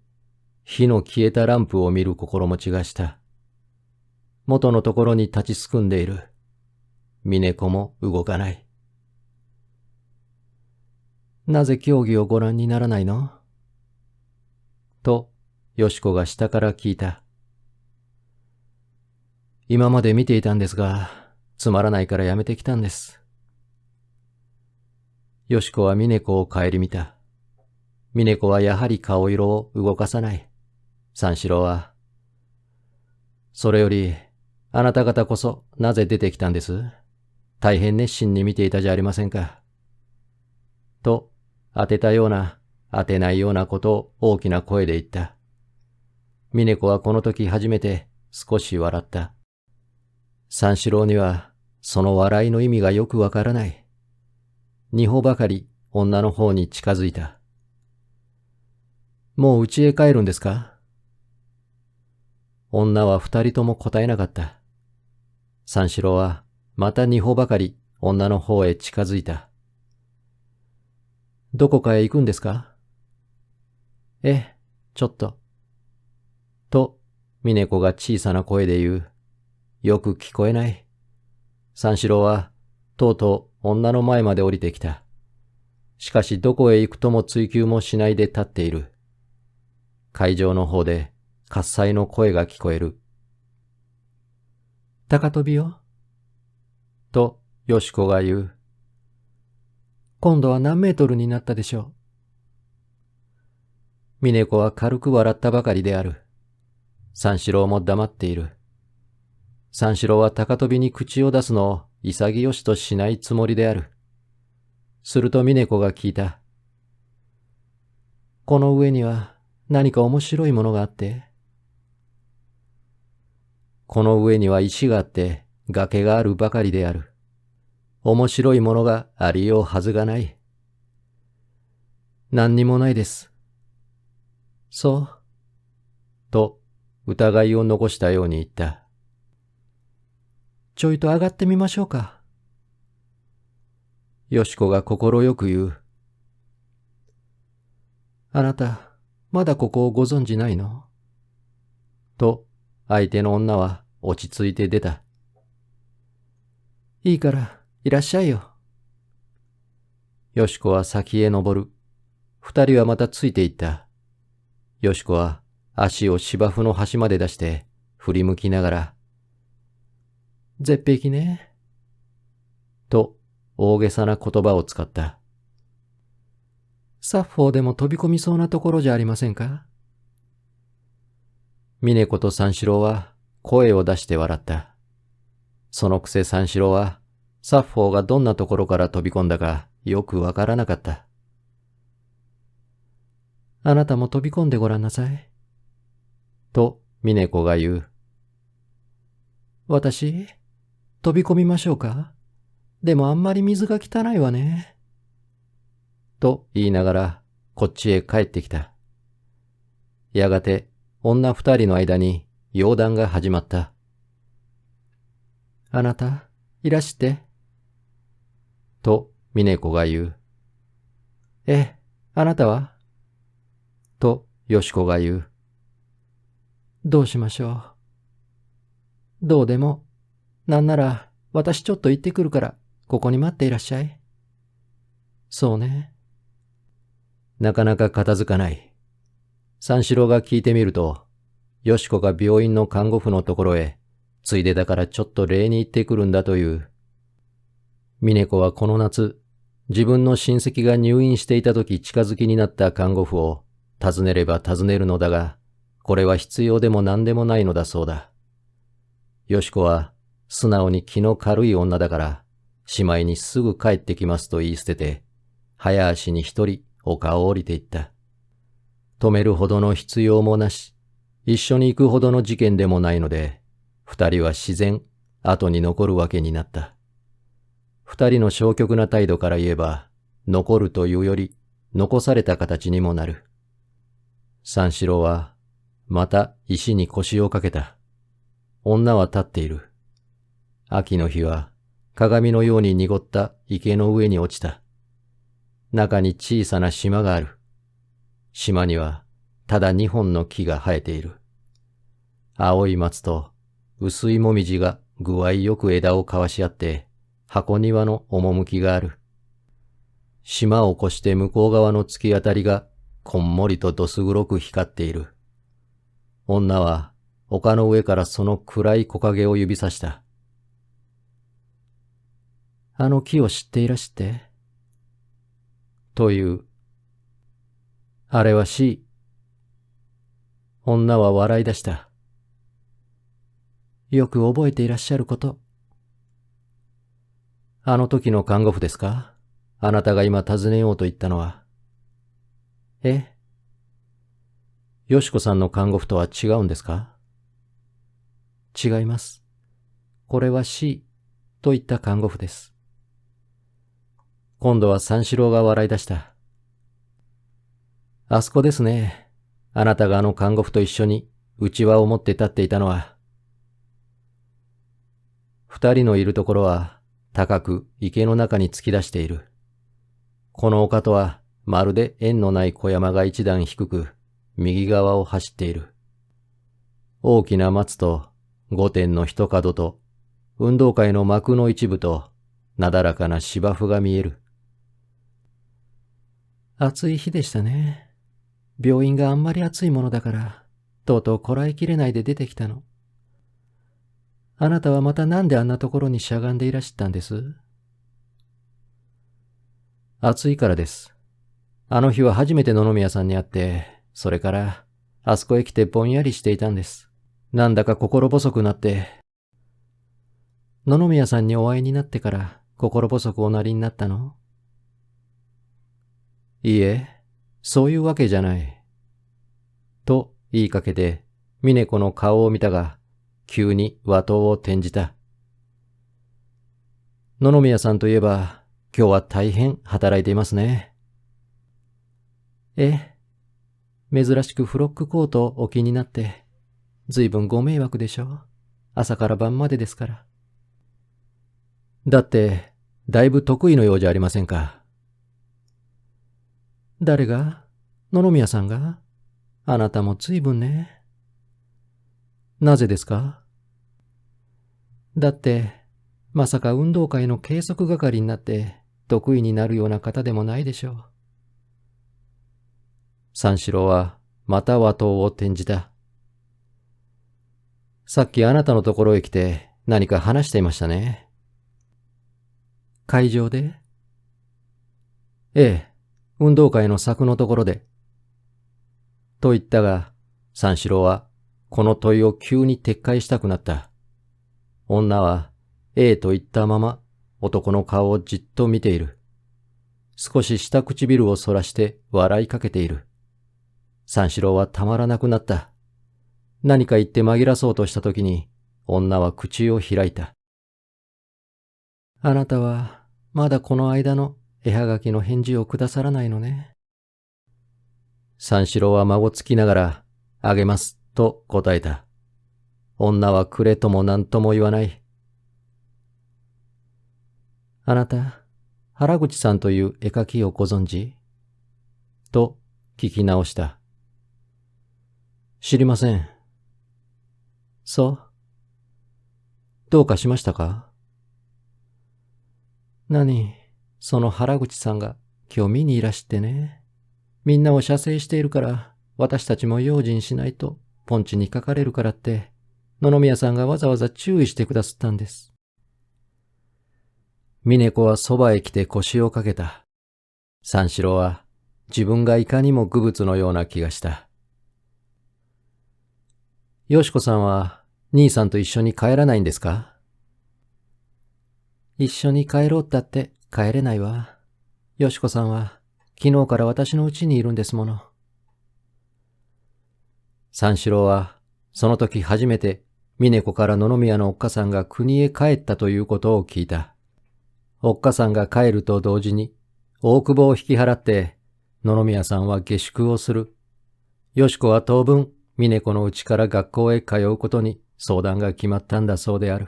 火の消えたランプを見る心持ちがした。元のところに立ちすくんでいる。峰子も動かない。なぜ競技をご覧にならないの？と、よしこが下から聞いた。今まで見ていたんですが、つまらないからやめてきたんです。よしこは峰子を顧みた。峰子はやはり顔色を動かさない。三四郎は、それより、あなた方こそなぜ出てきたんです？大変熱心に見ていたじゃありませんか。と、当てたような、当てないようなことを大きな声で言った。峰子はこの時初めて少し笑った。三四郎には、その笑いの意味がよくわからない。二歩ばかり女の方に近づいた。もう家へ帰るんですか？女は二人とも答えなかった。三四郎はまた二歩ばかり女の方へ近づいた。どこかへ行くんですか？ええ、ちょっと。と、峰子が小さな声で言う。よく聞こえない。三四郎は、とうとう女の前まで降りてきた。しかしどこへ行くとも追求もしないで立っている。会場の方で喝采の声が聞こえる。高飛びよ。と、よしこが言う。今度は何メートルになったでしょう。峰子は軽く笑ったばかりである。三四郎も黙っている。三四郎は高飛びに口を出すのを潔しとしないつもりである。すると峰子が聞いた。この上には何か面白いものがあって。この上には石があって崖があるばかりである。面白いものがありようはずがない。何にもないです。そう。と疑いを残したように言った。ちょいと上がってみましょうか。よしこが心よく言う。あなた、まだここをご存じないの？と、相手の女は落ち着いて出た。いいから、いらっしゃいよ。よしこは先へ登る。二人はまたついていった。よしこは足を芝生の端まで出して振り向きながら、絶壁ね。と大げさな言葉を使った。サッフォーでも飛び込みそうなところじゃありませんか？峰子と三四郎は声を出して笑った。そのくせ三四郎はサッフォーがどんなところから飛び込んだかよくわからなかった。あなたも飛び込んでごらんなさい。と峰子が言う。私、飛び込みましょうか？でもあんまり水が汚いわね。と言いながらこっちへ帰ってきた。やがて女二人の間に容談が始まった。あなた、いらして。と峰子が言う。え、あなたは？とよしこが言う。どうしましょう。どうでも、なんなら私ちょっと行ってくるからここに待っていらっしゃい。そうね。なかなか片付かない。三四郎が聞いてみると、よしこが病院の看護婦のところへ、ついでだからちょっと礼に行ってくるんだという。峰子はこの夏、自分の親戚が入院していた時近づきになった看護婦を訪ねれば訪ねるのだが、これは必要でも何でもないのだそうだ。よしこは素直に気の軽い女だから、しまいにすぐ帰ってきますと言い捨てて、早足に一人丘を降りていった。止めるほどの必要もなし、一緒に行くほどの事件でもないので、二人は自然後に残るわけになった。二人の消極な態度から言えば、残るというより残された形にもなる。三四郎はまた石に腰をかけた。女は立っている。秋の日は鏡のように濁った池の上に落ちた。中に小さな島がある。島にはただ2本の木が生えている。青い松と薄いもみじが具合よく枝を交わし合って箱庭の趣がある。島を越して向こう側の突き当たりがこんもりとどす黒く光っている。女は丘の上からその暗い木陰を指さした。あの木を知っていらしてという。あれは死。女は笑い出した。よく覚えていらっしゃること。あの時の看護婦ですか？あなたが今尋ねようと言ったのは。よしこさんの看護婦とは違うんですか？違います。これは死と言った看護婦です。今度は三四郎が笑い出した。あそこですね。あなたがあの看護婦と一緒に内輪を持って立っていたのは。二人のいるところは高く池の中に突き出している。この丘とはまるで縁のない小山が一段低く右側を走っている。大きな松と御殿の一角と運動会の幕の一部となだらかな芝生が見える。暑い日でしたね。病院があんまり暑いものだからとうとうこらえきれないで出てきたの。あなたはまたなんであんなところにしゃがんでいらしたんです？暑いからです。あの日は初めて野々宮さんに会って、それからあそこへ来てぼんやりしていたんです。なんだか心細くなって。野々宮さんにお会いになってから心細くおなりになったの？いいえ、そういうわけじゃない。と言いかけて、峰子の顔を見たが、急に和刀を転じた。野々宮さんといえば、今日は大変働いていますね。珍しくフロックコートをお気になって、ずいぶんご迷惑でしょう。朝から晩までですから。だって、だいぶ得意のようじゃありませんか。誰が？野々宮さんが？あなたもずいぶんね。なぜですか？だって、まさか運動会の計測係になって得意になるような方でもないでしょう。三四郎はまた和刀を転じた。さっきあなたのところへ来て何か話していましたね。会場で？運動会の柵のところで。と言ったが、三四郎はこの問いを急に撤回したくなった。女はと言ったまま男の顔をじっと見ている。少し下唇をそらして笑いかけている。三四郎はたまらなくなった。何か言って紛らそうとしたときに、女は口を開いた。あなたはまだこの間の絵はがきの返事をくださらないのね。三四郎は孫つきながら、あげますと答えた。女はくれとも何とも言わない。あなた、原口さんという絵描きをご存知？と聞き直した。知りません。そう。どうかしましたか？その原口さんが今日見にいらしてね。みんなを写生しているから私たちも用心しないとポンチに書かれるからって野々宮さんがわざわざ注意してくださったんです。峰子はそばへ来て腰をかけた。三四郎は自分がいかにも愚物のような気がした。よしこさんは兄さんと一緒に帰らないんですか？一緒に帰ろうったって帰れないわ。よしこさんは昨日から私の家にいるんですもの。三四郎はその時初めて峰子から野々宮のおっかさんが国へ帰ったということを聞いた。おっかさんが帰ると同時に、大久保を引き払って、野々宮さんは下宿をする。よし子は当分、峰子の家から学校へ通うことに相談が決まったんだそうである。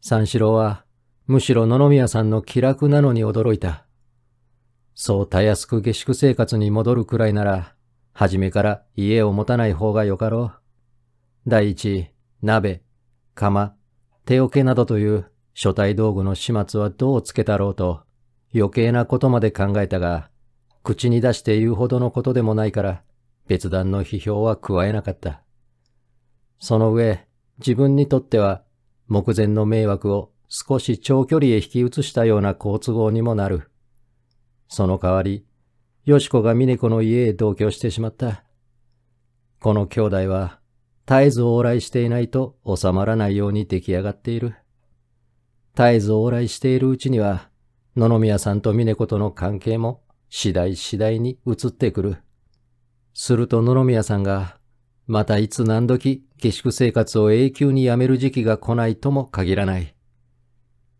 三四郎は、むしろ野々宮さんの気楽なのに驚いた。そうたやすく下宿生活に戻るくらいなら、初めから家を持たない方がよかろう。第一、鍋、釜、手桶などという書体道具の始末はどうつけたろうと余計なことまで考えたが、口に出して言うほどのことでもないから別段の批評は加えなかった。その上、自分にとっては目前の迷惑を少し長距離へ引き移したような好都合にもなる。その代わり、よし子が峰子の家へ同居してしまった。この兄弟は絶えず往来していないと収まらないように出来上がっている。絶えず往来しているうちには、野々宮さんと峰子との関係も次第次第に移ってくる。すると野々宮さんが、またいつ何時下宿生活を永久にやめる時期が来ないとも限らない。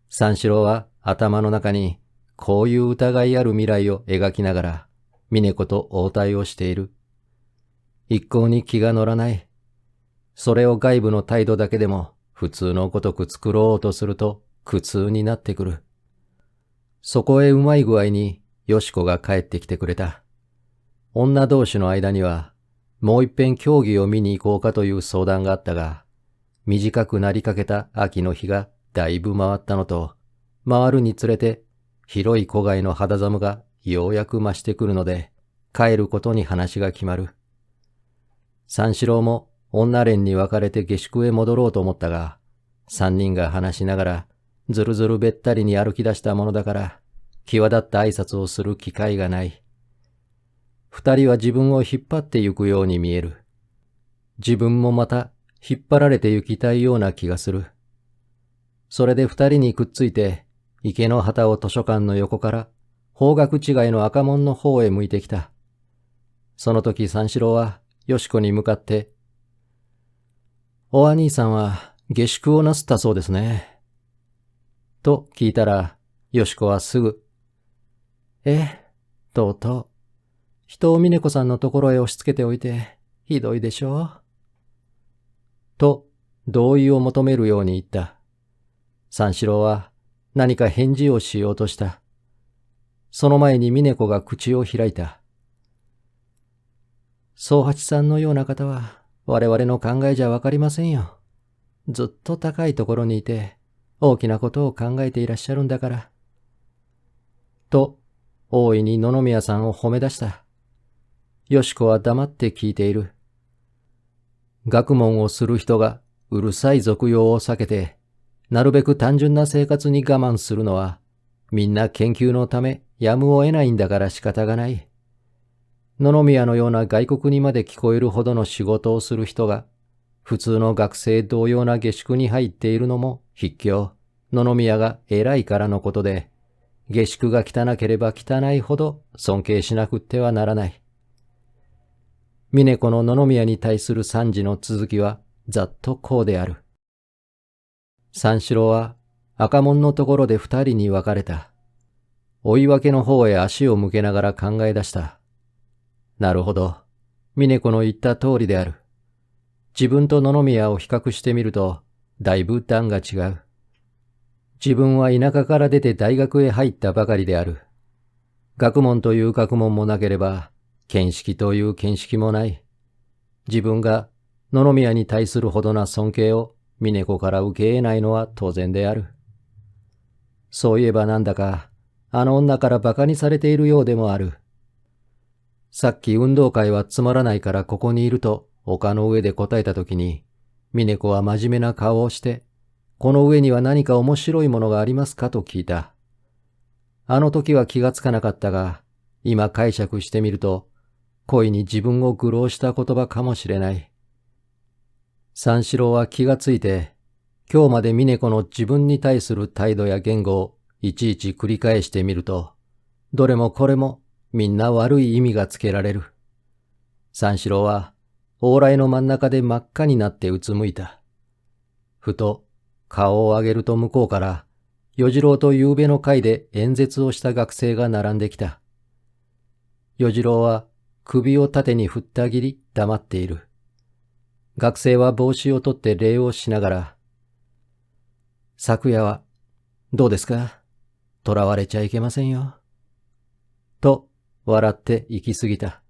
三四郎は頭の中にこういう疑いある未来を描きながら、峰子と応対をしている。一向に気が乗らない。それを外部の態度だけでも普通のごとく作ろうとすると苦痛になってくる。そこへうまい具合によし子が帰ってきてくれた。女同士の間にはもう一遍競技を見に行こうかという相談があったが、短くなりかけた秋の日がだいぶ回ったのと、回るにつれて広い戸外の肌寒がようやく増してくるので、帰ることに話が決まる。三四郎も女連に別れて下宿へ戻ろうと思ったが、三人が話しながらずるずるべったりに歩き出したものだから、際立った挨拶をする機会がない。二人は自分を引っ張ってゆくように見える。自分もまた引っ張られて行きたいような気がする。それで二人にくっついて、池の旗を図書館の横から方角違いの赤門の方へ向いてきた。その時三四郎はよし子に向かって、お兄さんは下宿をなすったそうですね。と聞いたら、よし子はすぐ、とうとう、人を峰子さんのところへ押し付けておいて、ひどいでしょう。と、同意を求めるように言った。三四郎は何か返事をしようとした。その前に峰子が口を開いた。宗八さんのような方は、我々の考えじゃわかりませんよ。ずっと高いところにいて、大きなことを考えていらっしゃるんだから。と、大いに野々宮さんを褒め出した。よし子は黙って聞いている。学問をする人がうるさい俗用を避けて、なるべく単純な生活に我慢するのは、みんな研究のためやむを得ないんだから仕方がない。野々宮のような外国にまで聞こえるほどの仕事をする人が、普通の学生同様な下宿に入っているのも筆境、野々宮が偉いからのことで、下宿が汚ければ汚いほど尊敬しなくってはならない。峰子の野々宮に対する賛辞の続きはざっとこうである。三四郎は赤門のところで二人に分かれた。追い分けの方へ足を向けながら考え出した。なるほど。峰子の言った通りである。自分と野々宮を比較してみると、だいぶ段が違う。自分は田舎から出て大学へ入ったばかりである。学問という学問もなければ、見識という見識もない。自分が野々宮に対するほどな尊敬を峰子から受け得ないのは当然である。そういえばなんだか、あの女から馬鹿にされているようでもある。さっき運動会はつまらないからここにいると丘の上で答えたときに、峰子は真面目な顔をして、この上には何か面白いものがありますかと聞いた。あの時は気がつかなかったが、今解釈してみると、恋に自分を愚弄した言葉かもしれない。三四郎は気がついて、今日まで峰子の自分に対する態度や言語をいちいち繰り返してみると、どれもこれもみんな悪い意味がつけられる。三四郎は、往来の真ん中で真っ赤になってうつむいた。ふと顔を上げると向こうから、与次郎と夕べの会で演説をした学生が並んできた。与次郎は首を縦に振ったぎり黙っている。学生は帽子を取って礼をしながら、昨夜はどうですか？囚われちゃいけませんよ。と笑って行き過ぎた。